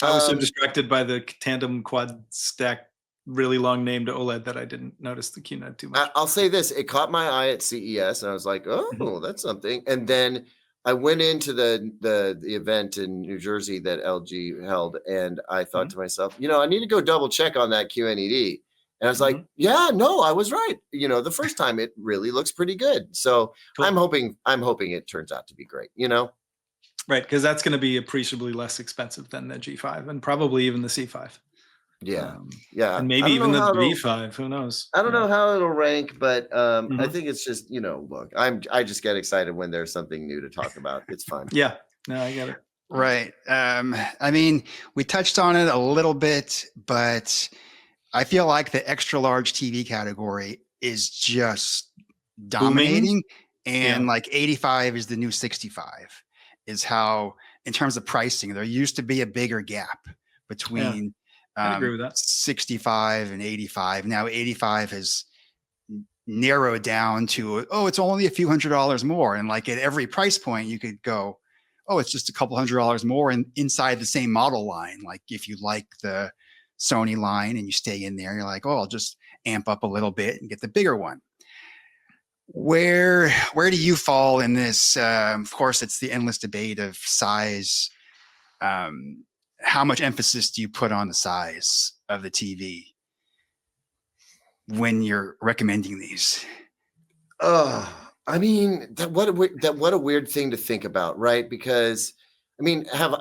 I was so distracted by the tandem quad stack, really long named OLED that I didn't notice the QNED too much. I'll say this. It caught my eye at CES, and I was like, oh, that's something. And then I went into the event in New Jersey that LG held, and I thought to myself, I need to go double check on that QNED. And I was like, I was right. The first time it really looks pretty good. So cool. I'm hoping it turns out to be great, Right, because that's going to be appreciably less expensive than the G5 and probably even the C5. Yeah, and maybe even the V5. Who knows? I don't know how it'll rank, but I think it's just look, I just get excited when there's something new to talk about. It's fun. Yeah, no, I get it. Right. I mean, we touched on it a little bit, but I feel like the extra large TV category is just dominating, and like 85 is the new 65. Is how, in terms of pricing, there used to be a bigger gap between I agree with that. 65 and 85. Now 85 has narrowed down to, it's only a few $100s more. And like at every price point, you could go, it's just a couple $100s more inside the same model line. Like if you like the Sony line and you stay in there, you're like, I'll just amp up a little bit and get the bigger one. Where do you fall in this? Of course, it's the endless debate of size. How much emphasis do you put on the size of the TV when you're recommending these? I mean, what a weird thing to think about, right? Because I mean, have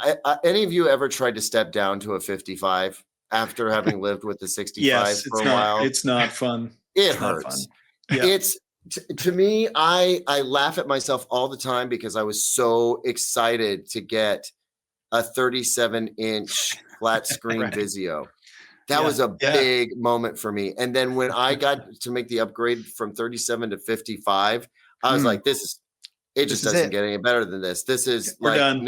any of you ever tried to step down to a 55 after having lived with the 65 for a while? It's not fun. It hurts. Yeah. It's to me, I laugh at myself all the time because I was so excited to get a 37-inch flat screen Right. Vizio. That Yeah, was a yeah. big moment for me. And then when I got to make the upgrade from 37 to 55, I was like, it This just is doesn't it. get any better than this. This is We're like done.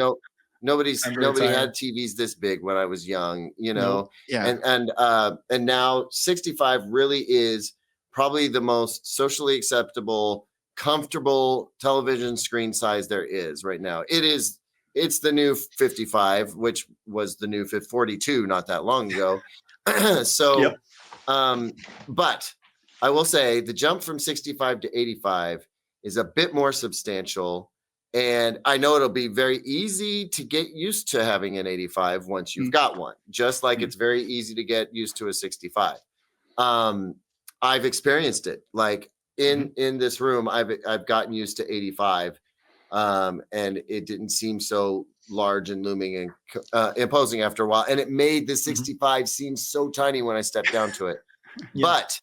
nobody Time to had retire. TVs this big when I was young, you Nope. know. Yeah. And now 65 really is probably the most socially acceptable, comfortable television screen size there is right now. It's the new 55, which was the new 42 not that long ago. So Yep. but I will say the jump from 65 to 85 is a bit more substantial. And I know it'll be very easy to get used to having an 85 once you've got one, just like it's very easy to get used to a 65. I've experienced it. Like in this room, I've gotten used to 85, and it didn't seem so large and looming and imposing after a while. And it made the 65 seem so tiny when I stepped down to it. Yeah. But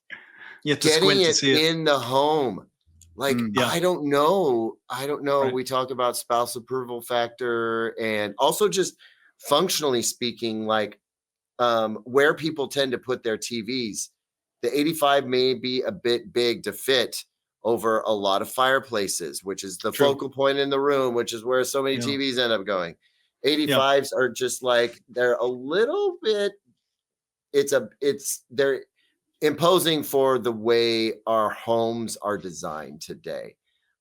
You have to getting squint to it see it. in the home, like Yeah. I don't know. Right. We talk about spouse approval factor and also just functionally speaking, like where people tend to put their TVs. The 85 may be a bit big to fit over a lot of fireplaces, which is the True. focal point in the room, which is where so many Yeah. TVs end up going. 85s are just like they're a little bit. They're imposing for the way our homes are designed today.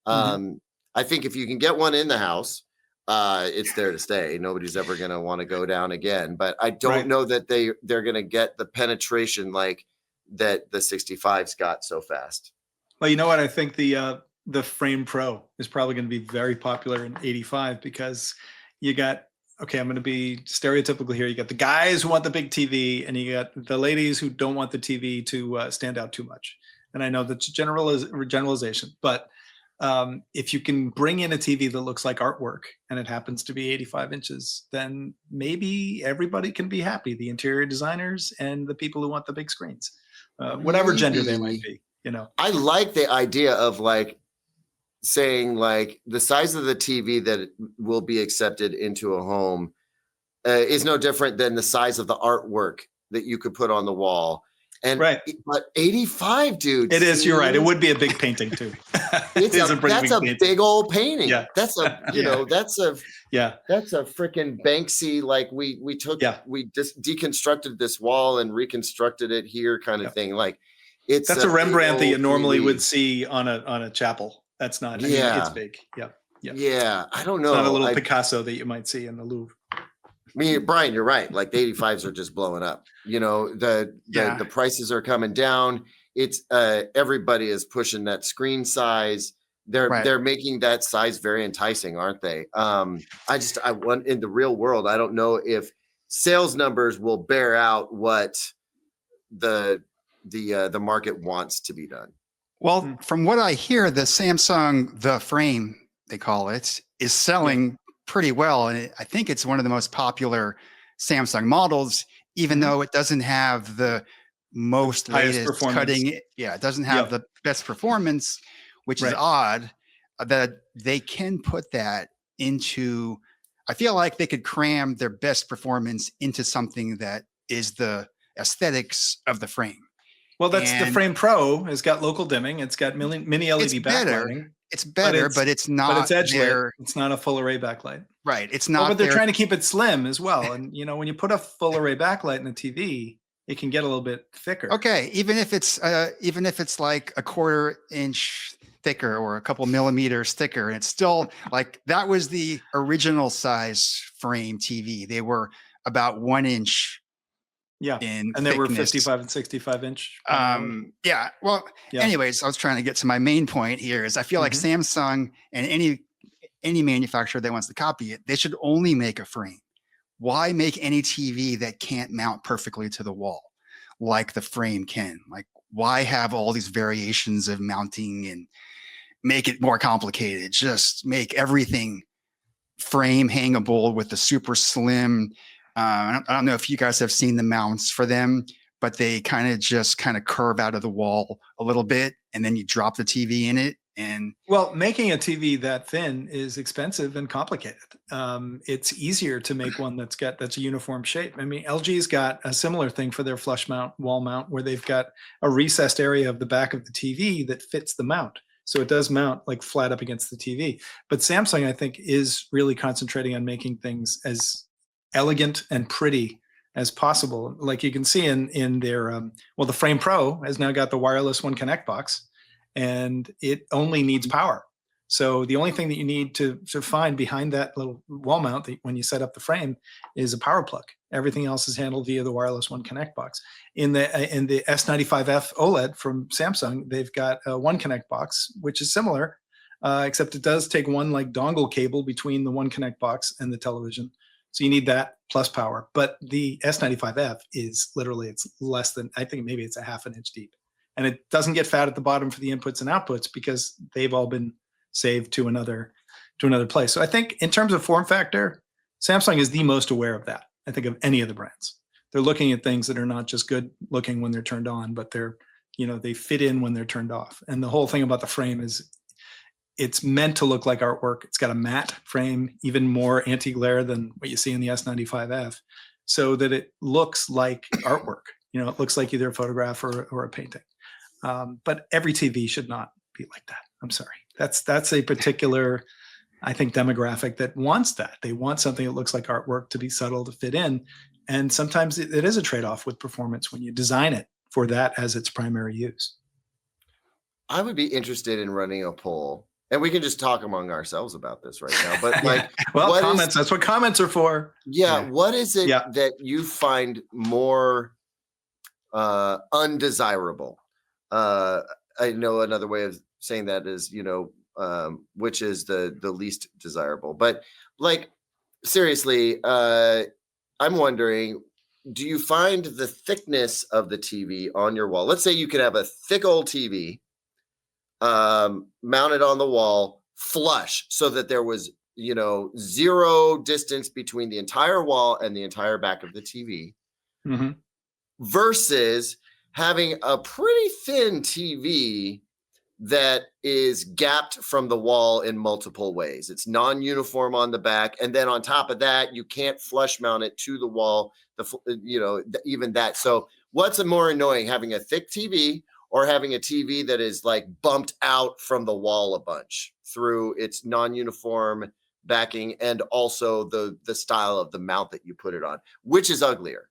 I think if you can get one in the house, it's there to stay. Nobody's ever going to want to go down again. But I don't Right. know that they're going to get the penetration like that the 65's got so fast. Well, you know what? I think the Frame Pro is probably going to be very popular in 85 because you got, okay, I'm going to be stereotypical here. You got the guys who want the big TV and you got the ladies who don't want the TV to stand out too much. And I know that's generalization, but if you can bring in a TV that looks like artwork and it happens to be 85 inches, then maybe everybody can be happy. The interior designers and the people who want the big screens, whatever gender they might be, you know. I like the idea of like saying like the size of the TV that will be accepted into a home is no different than the size of the artwork that you could put on the wall. And right. But 85, dude. It is. You're right. It would be a big painting too. That's a big old painting. Yeah. That's a that's a freaking Banksy. Like we just deconstructed this wall and reconstructed it here, kind of thing. Like that's a Rembrandt that you normally would see on a chapel. That's not. I mean, it's big. Yeah. Yeah. I don't know. It's not a little Picasso that you might see in the Louvre. Brian, you're right. Like the 85s are just blowing up. You know, the prices are coming down. It's everybody is pushing that screen size. They're making that size very enticing, aren't they? I want in the real world. I don't know if sales numbers will bear out what the market wants to be done. Well, from what I hear, the Samsung The Frame, they call it, is selling pretty well. And I think it's one of the most popular Samsung models, even though it doesn't have the most latest cutting. Yeah, it doesn't have the best performance, which is odd that they can put that into. I feel like they could cram their best performance into something that is the aesthetics of the frame. Well, that's the Frame Pro. It's got local dimming. It's got mini LED backlighting. It's better, but it's not. But it's edge lit. It's not a full array backlight. Right. It's not. But they're trying to keep it slim as well. And you know, when you put a full array backlight in a TV, it can get a little bit thicker. Okay, even if it's like a 1/4 inch thicker or a couple millimeters thicker, and it's still like that was the original size Frame TV. They were about 1 inch. Yeah, and they were 55 and 65 inch. Anyways, I was trying to get to my main point here is I feel like Samsung and any manufacturer that wants to copy it, they should only make a frame. Why make any TV that can't mount perfectly to the wall like the Frame can? Like, why have all these variations of mounting and make it more complicated? Just make everything frame hangable with the super slim. I don't know if you guys have seen the mounts for them, but they kind of curve out of the wall a little bit, and then you drop the TV in it, And well, making a TV that thin is expensive and complicated. It's easier to make one that's a uniform shape. I mean, LG's got a similar thing for their flush mount, wall mount, where they've got a recessed area of the back of the TV that fits the mount. So it does mount like flat up against the TV. But Samsung, I think, is really concentrating on making things as elegant and pretty as possible. Like you can see in their, well, the Frame Pro has now got the wireless One Connect box, and it only needs power. So the only thing that you need to find behind that little wall mount that when you set up the frame is a power plug. Everything else is handled via the wireless One Connect box. In the S95F OLED from Samsung, they've got a One Connect box, which is similar, except it does take one like dongle cable between the One Connect box and the television. So you need that plus power. But the S95F is literally, it's less than, I think maybe it's a ½ an inch deep. And it doesn't get fat at the bottom for the inputs and outputs because they've all been saved to another place. So I think in terms of form factor, Samsung is the most aware of that, I think, of any of the brands. They're looking at things that are not just good looking when they're turned on, but they're, they fit in when they're turned off. And the whole thing about the frame is it's meant to look like artwork. It's got a matte frame, even more anti-glare than what you see in the S95F, so that it looks like artwork. It looks like either a photograph or a painting. But every TV should not be like that. I'm sorry. That's a particular, I think, demographic that wants that. They want something that looks like artwork, to be subtle, to fit in. And sometimes it is a trade-off with performance when you design it for that as its primary use. I would be interested in running a poll, and we can just talk among ourselves about this right now. But like, well, comments, that's what comments are for. Yeah. What is it that you find more undesirable? I know another way of saying that is, which is the least desirable. But like, seriously, I'm wondering, do you find the thickness of the TV on your wall? Let's say you could have a thick old TV mounted on the wall flush so that there was, zero distance between the entire wall and the entire back of the TV, versus having a pretty thin TV that is gapped from the wall in multiple ways. It's non-uniform on the back. And then on top of that, you can't flush mount it to the wall, even that. So what's more annoying, having a thick TV or having a TV that is like bumped out from the wall a bunch through its non-uniform backing and also the style of the mount that you put it on? Which is uglier?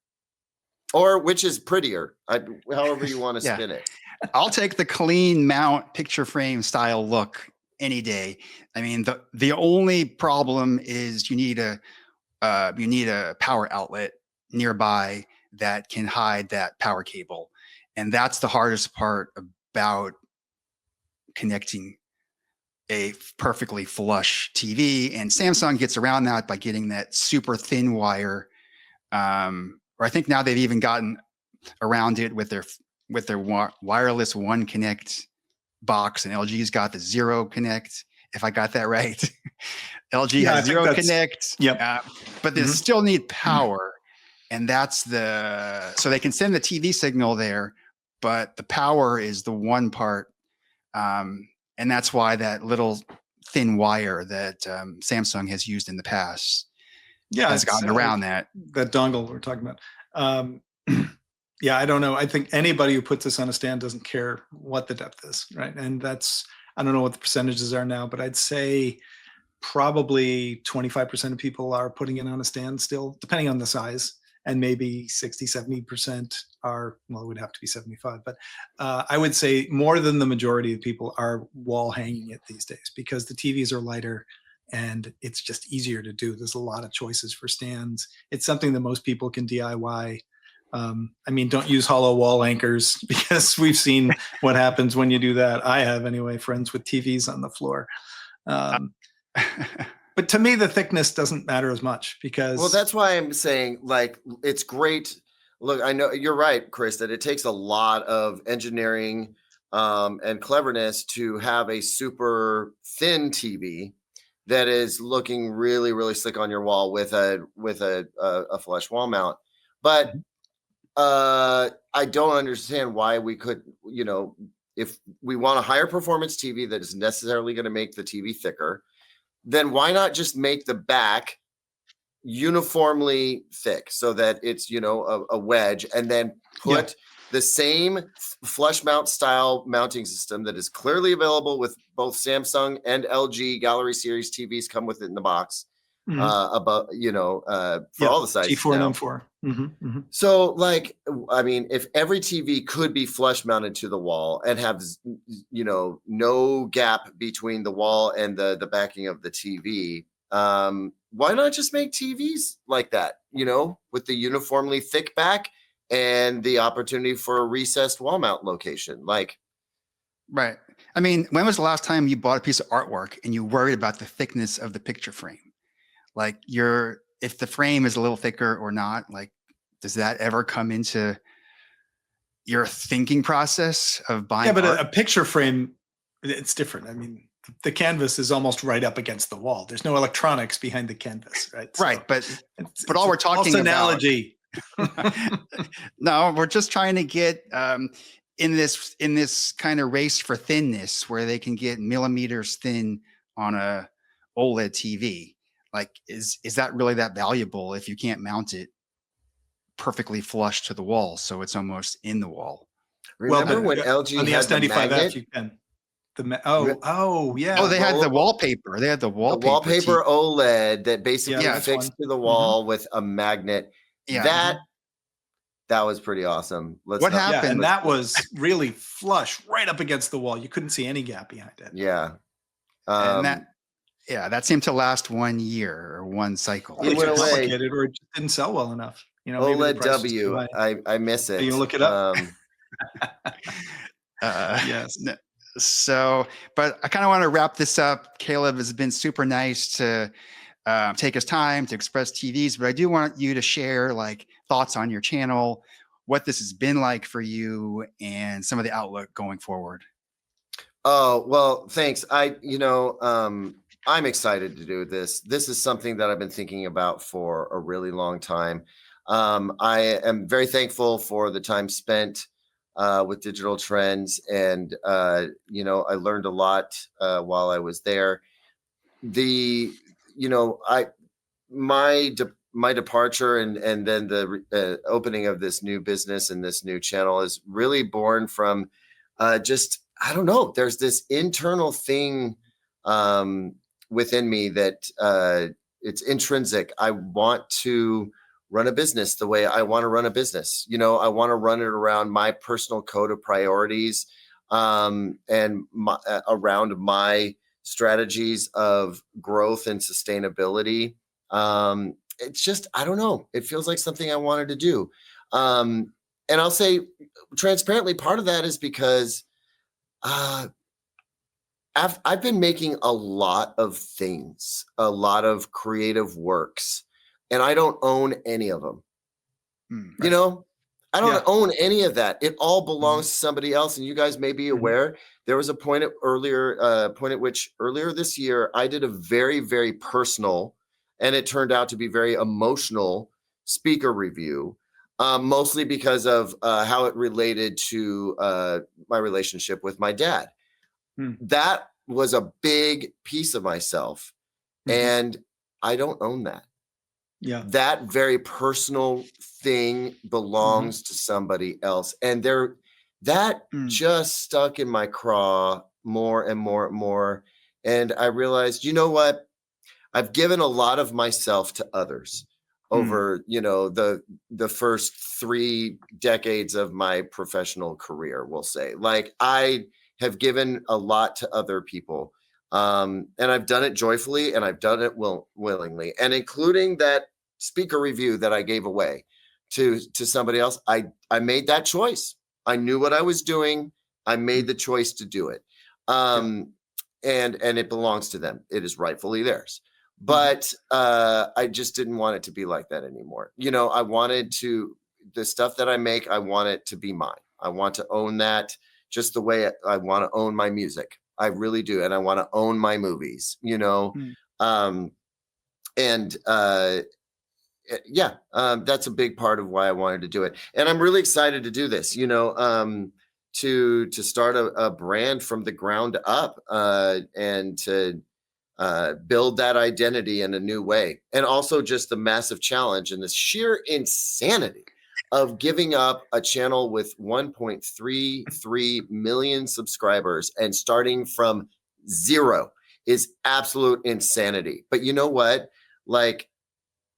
Or which is prettier, however you want to spin it. I'll take the clean mount picture frame style look any day. I mean, the only problem is you need a power outlet nearby that can hide that power cable. And that's the hardest part about connecting a perfectly flush TV. And Samsung gets around that by getting that super thin wire. Or I think now they've even gotten around it with their wireless One Connect box, and LG's got the Zero Connect, if I got that right. LG has Zero Connect, but they still need power, and that's so they can send the TV signal there, but the power is the one part, and that's why that little thin wire that Samsung has used in the past has gotten around that dongle we're talking about. I don't know. I think anybody who puts this on a stand doesn't care what the depth is, right? And I don't know what the percentages are now, but I'd say probably 25% of people are putting it on a stand still, depending on the size, and maybe 60-70% are, well, it would have to be 75, but I would say more than the majority of people are wall hanging it these days because the TVs are lighter and it's just easier to do. There's a lot of choices for stands. It's something that most people can DIY. I mean, don't use hollow wall anchors because we've seen what happens when you do that. I have anyway, friends with TVs on the floor. But to me, the thickness doesn't matter as much because... Well, that's why I'm saying, like, it's great. Look, I know you're right, Chris, that it takes a lot of engineering and cleverness to have a super thin TV that is looking really, really slick on your wall with a flush wall mount. But I don't understand why we could, if we want a higher performance TV that is necessarily going to make the TV thicker, then why not just make the back uniformly thick so that it's, you know, a wedge, and then put the same flush mount style mounting system that is clearly available with both Samsung and LG Gallery Series TVs come with it in the box. About, you know, for all the sizes G4 now. and M4. So, like, I mean, if every TV could be flush mounted to the wall and have, you know, no gap between the wall and the backing of the TV, why not just make TVs like that, you know, with the uniformly thick back and the opportunity for a recessed wall mount location? Like, right. I mean, when was the last time you bought a piece of artwork and you worried about the thickness of the picture frame? Like, if the frame is a little thicker or not, like, does that ever come into your thinking process of buying? Yeah, but art? a picture frame, it's different. I mean, the canvas is almost right up against the wall. There's no electronics behind the canvas, right? Right, So but all we're talking about. Analogy. No, we're just trying to get in this kind of race for thinness, where they can get millimeters thin on a OLED TV. Like, is that really that valuable if you can't mount it perfectly flush to the wall, so it's almost in the wall? remember when LG on the had the S95F, magnet? you can. Yeah. Oh, they had the wallpaper. They had the The wallpaper. wallpaper OLED that basically Yeah, fixed one. to the wall with a magnet. Yeah. That was pretty awesome. What happened? Yeah, and that was really flush right up against the wall. You couldn't see any gap behind it. Yeah. And that seemed to last 1 year or one cycle. It went away. Complicated, or it just didn't sell well enough. You know, maybe the OLED price was too W. high. I miss it. You look it up. Yes. So, but I kind of want to wrap this up. Caleb has been super nice to take his time to express TVs, but I do want you to share like thoughts on your channel, what this has been like for you, and some of the outlook going forward. Oh, well, thanks. I'm excited to do this. This is something that I've been thinking about for a really long time. I am very thankful for the time spent with Digital Trends, and I learned a lot while I was there. My departure and then the opening of this new business and this new channel is really born from just, I don't know, there's this internal thing within me that it's intrinsic. I want to run a business the way I want to run a business. You know, I want to run it around my personal code of priorities and around my strategies of growth and sustainability. It's just, I don't know, it feels like something I wanted to do. And I'll say transparently, part of that is because I've been making a lot of things, a lot of creative works, and I don't own any of them. Right. You know, I don't own any of that. It all belongs to somebody else. And you guys may be aware, there was a point at which earlier this year, I did a very, very personal, and it turned out to be very emotional speaker review, mostly because of how it related to my relationship with my dad. That was a big piece of myself, and I don't own that. Yeah, that very personal thing belongs to somebody else, and that just stuck in my craw more and more and more. And I realized, you know what? I've given a lot of myself to others over, the first 3 decades of my professional career, we'll say. Like, I have given a lot to other people. And I've done it joyfully, and I've done it willingly, and including that speaker review that I gave away to somebody else. I made that choice. I knew what I was doing. I made the choice to do it. And it belongs to them. It is rightfully theirs. But I just didn't want it to be like that anymore. You know, I wanted the stuff that I make, I want it to be mine. I want to own that just the way I want to own my music. I really do. And I want to own my movies, that's a big part of why I wanted to do it. And I'm really excited to do this, to start a brand from the ground up, and to build that identity in a new way. And also just the massive challenge and the sheer insanity of giving up a channel with 1.33 million subscribers and starting from zero is absolute insanity. But you know what? Like,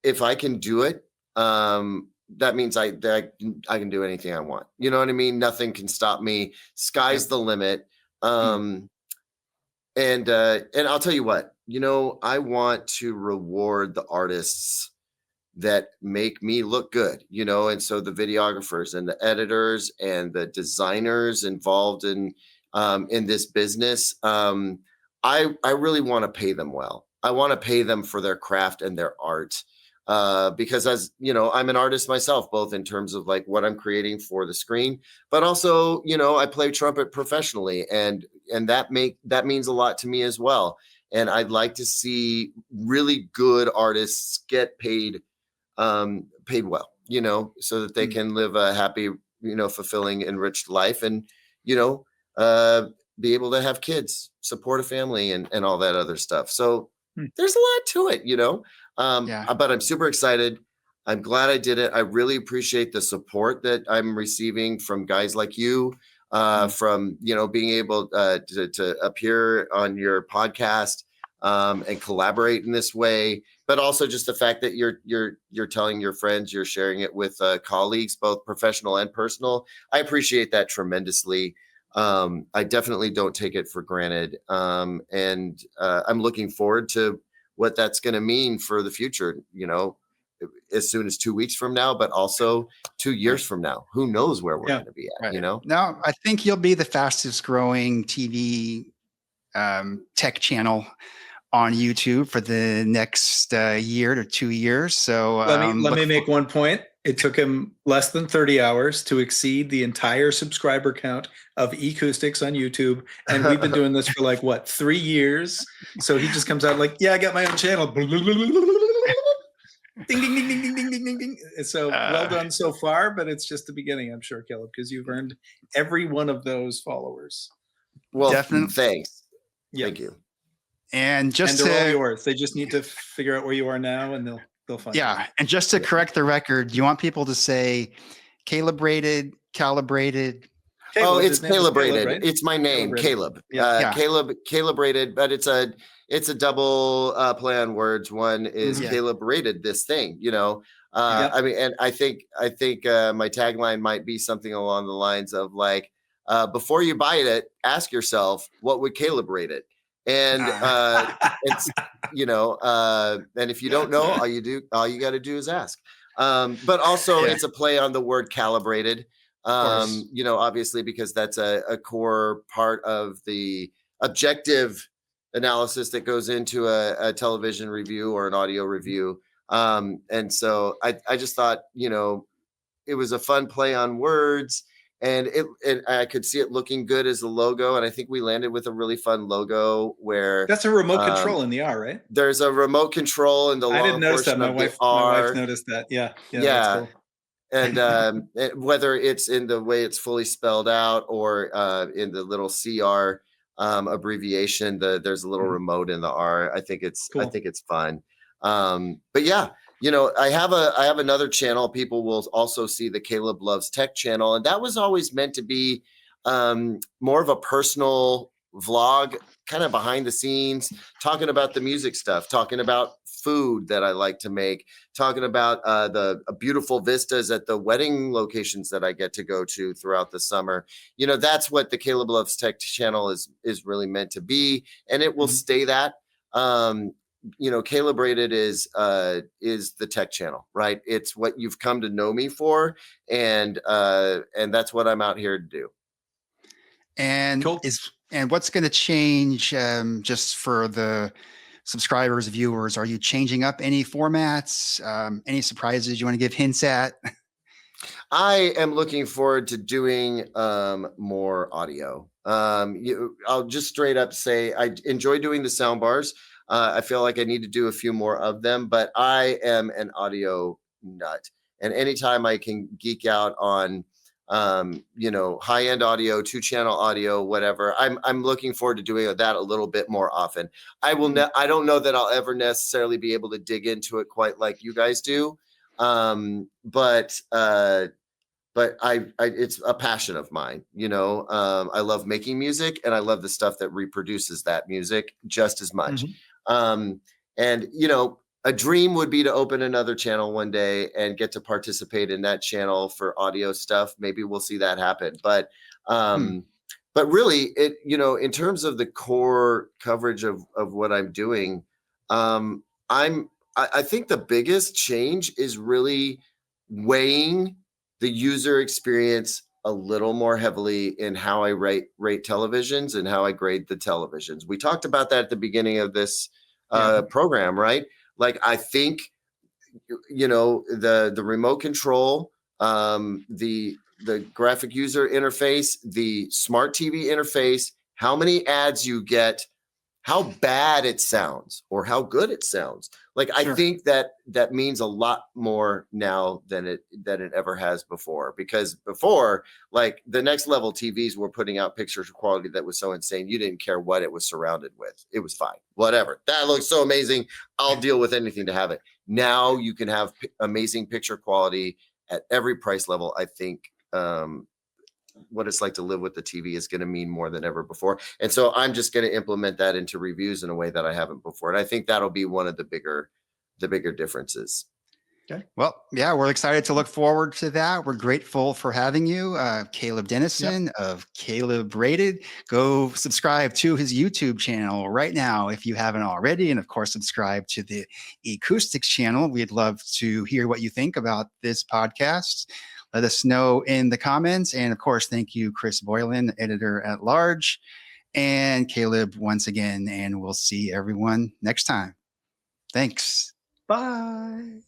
if I can do it, that means I can do anything I want. You know what I mean? Nothing can stop me. Sky's the limit. And I'll tell you what, I want to reward the artists that make me look good, and so the videographers and the editors and the designers involved in this business. I really want to pay them well. I want to pay them for their craft and their art. Because as I'm an artist myself, both in terms of like what I'm creating for the screen, but also, I play trumpet professionally, and that means a lot to me as well. And I'd like to see really good artists get paid well, so that they can live a happy, fulfilling, enriched life, and, be able to have kids, support a family, and all that other stuff. So there's a lot to it, but I'm super excited. I'm glad I did it. I really appreciate the support that I'm receiving from guys like you, from, being able to appear on your podcast, and collaborate in this way, but also just the fact that you're telling your friends, you're sharing it with colleagues, both professional and personal. I appreciate that tremendously. I definitely don't take it for granted. And I'm looking forward to what that's going to mean for the future, as soon as 2 weeks from now, but also 2 years from now. Who knows where we're going to be at, Now, I think you'll be the fastest growing TV tech channel on YouTube for the next year to 2 years. So let me make one point. It took him less than 30 hours to exceed the entire subscriber count of eCoustics on YouTube. And we've been doing this for 3 years. So he just comes out like, yeah, I got my own channel. Ding, ding, ding, ding, ding, ding, ding, ding. So well done so far, but it's just the beginning, I'm sure, Caleb, because you've earned every one of those followers. Well, definitely. Thanks. Yep. Thank you. And they're all yours. They just need to figure out where you are now, and they'll find you. And just to correct the record, you want people to say CalebRated, Calibrated. Oh, it's CalebRated. Caleb, right? It's my name, Caleb. Yeah. CalebRated, but it's a double play on words. One is Caleb rated this thing, I mean, and I think my tagline might be something along the lines of like, before you buy it, ask yourself, what would Caleb rate it? And it's, and if you don't know, all you got to do is ask. But also it's a play on the word calibrated, obviously, because that's a core part of the objective analysis that goes into a television review or an audio review. And so I just thought, it was a fun play on words. And I could see it looking good as a logo. And I think we landed with a really fun logo where that's a remote control in the R, right? There's a remote control in the I didn't notice that. My wife noticed that. Yeah. That's cool. And whether it's in the way it's fully spelled out or in the little CR abbreviation, there's a little remote in the R. I think it's cool. I think it's fun. But yeah. I have another channel. People will also see the Caleb Loves Tech channel. And that was always meant to be more of a personal vlog, kind of behind the scenes, talking about the music stuff, talking about food that I like to make, talking about the beautiful vistas at the wedding locations that I get to go to throughout the summer. That's what the Caleb Loves Tech channel is really meant to be. And it will stay that. CalebRated is the tech channel, right? It's what you've come to know me for, and that's what I'm out here to do. And cool. And what's going to change just for the subscribers, viewers? Are you changing up any formats? Any surprises you want to give hints at? I am looking forward to doing more audio. I'll just straight up say I enjoy doing the sound bars. I feel like I need to do a few more of them, but I am an audio nut. And anytime I can geek out on you know, high-end audio, 2-channel audio, whatever. I'm looking forward to doing that a little bit more often. I don't know that I'll ever necessarily be able to dig into it quite like you guys do. But it's a passion of mine, you know. I love making music, and I love the stuff that reproduces that music just as much. And you know, a dream would be to open another channel one day and get to participate in that channel for audio stuff. Maybe we'll see that happen. But really, it, you know, in terms of the core coverage of what I'm doing, I think the biggest change is really weighing the user experience a little more heavily in how I rate televisions and how I grade the televisions. We talked about that at the beginning of this program, right? Like, I think, you know, the remote control, the graphic user interface, the smart TV interface, how many ads you get, how bad it sounds or how good it sounds. Like, I think that means a lot more now than it ever has before. Because before, like, the next level TVs were putting out picture quality that was so insane you didn't care what it was surrounded with. It was fine, whatever. That looks so amazing. I'll deal with anything to have it. Now you can have amazing picture quality at every price level. I think what it's like to live with the TV is going to mean more than ever before. And so I'm just going to implement that into reviews in a way that I haven't before. And I think that'll be one of the bigger differences. Okay. Well, yeah, we're excited to look forward to that. We're grateful for having you, Caleb Denison of CalebRated. Go subscribe to his YouTube channel right now if you haven't already. And of course, subscribe to the eCoustics channel. We'd love to hear what you think about this podcast. Let us know in the comments. And of course, thank you, Chris Boylan, editor at large, and Caleb once again. And we'll see everyone next time. Thanks. Bye.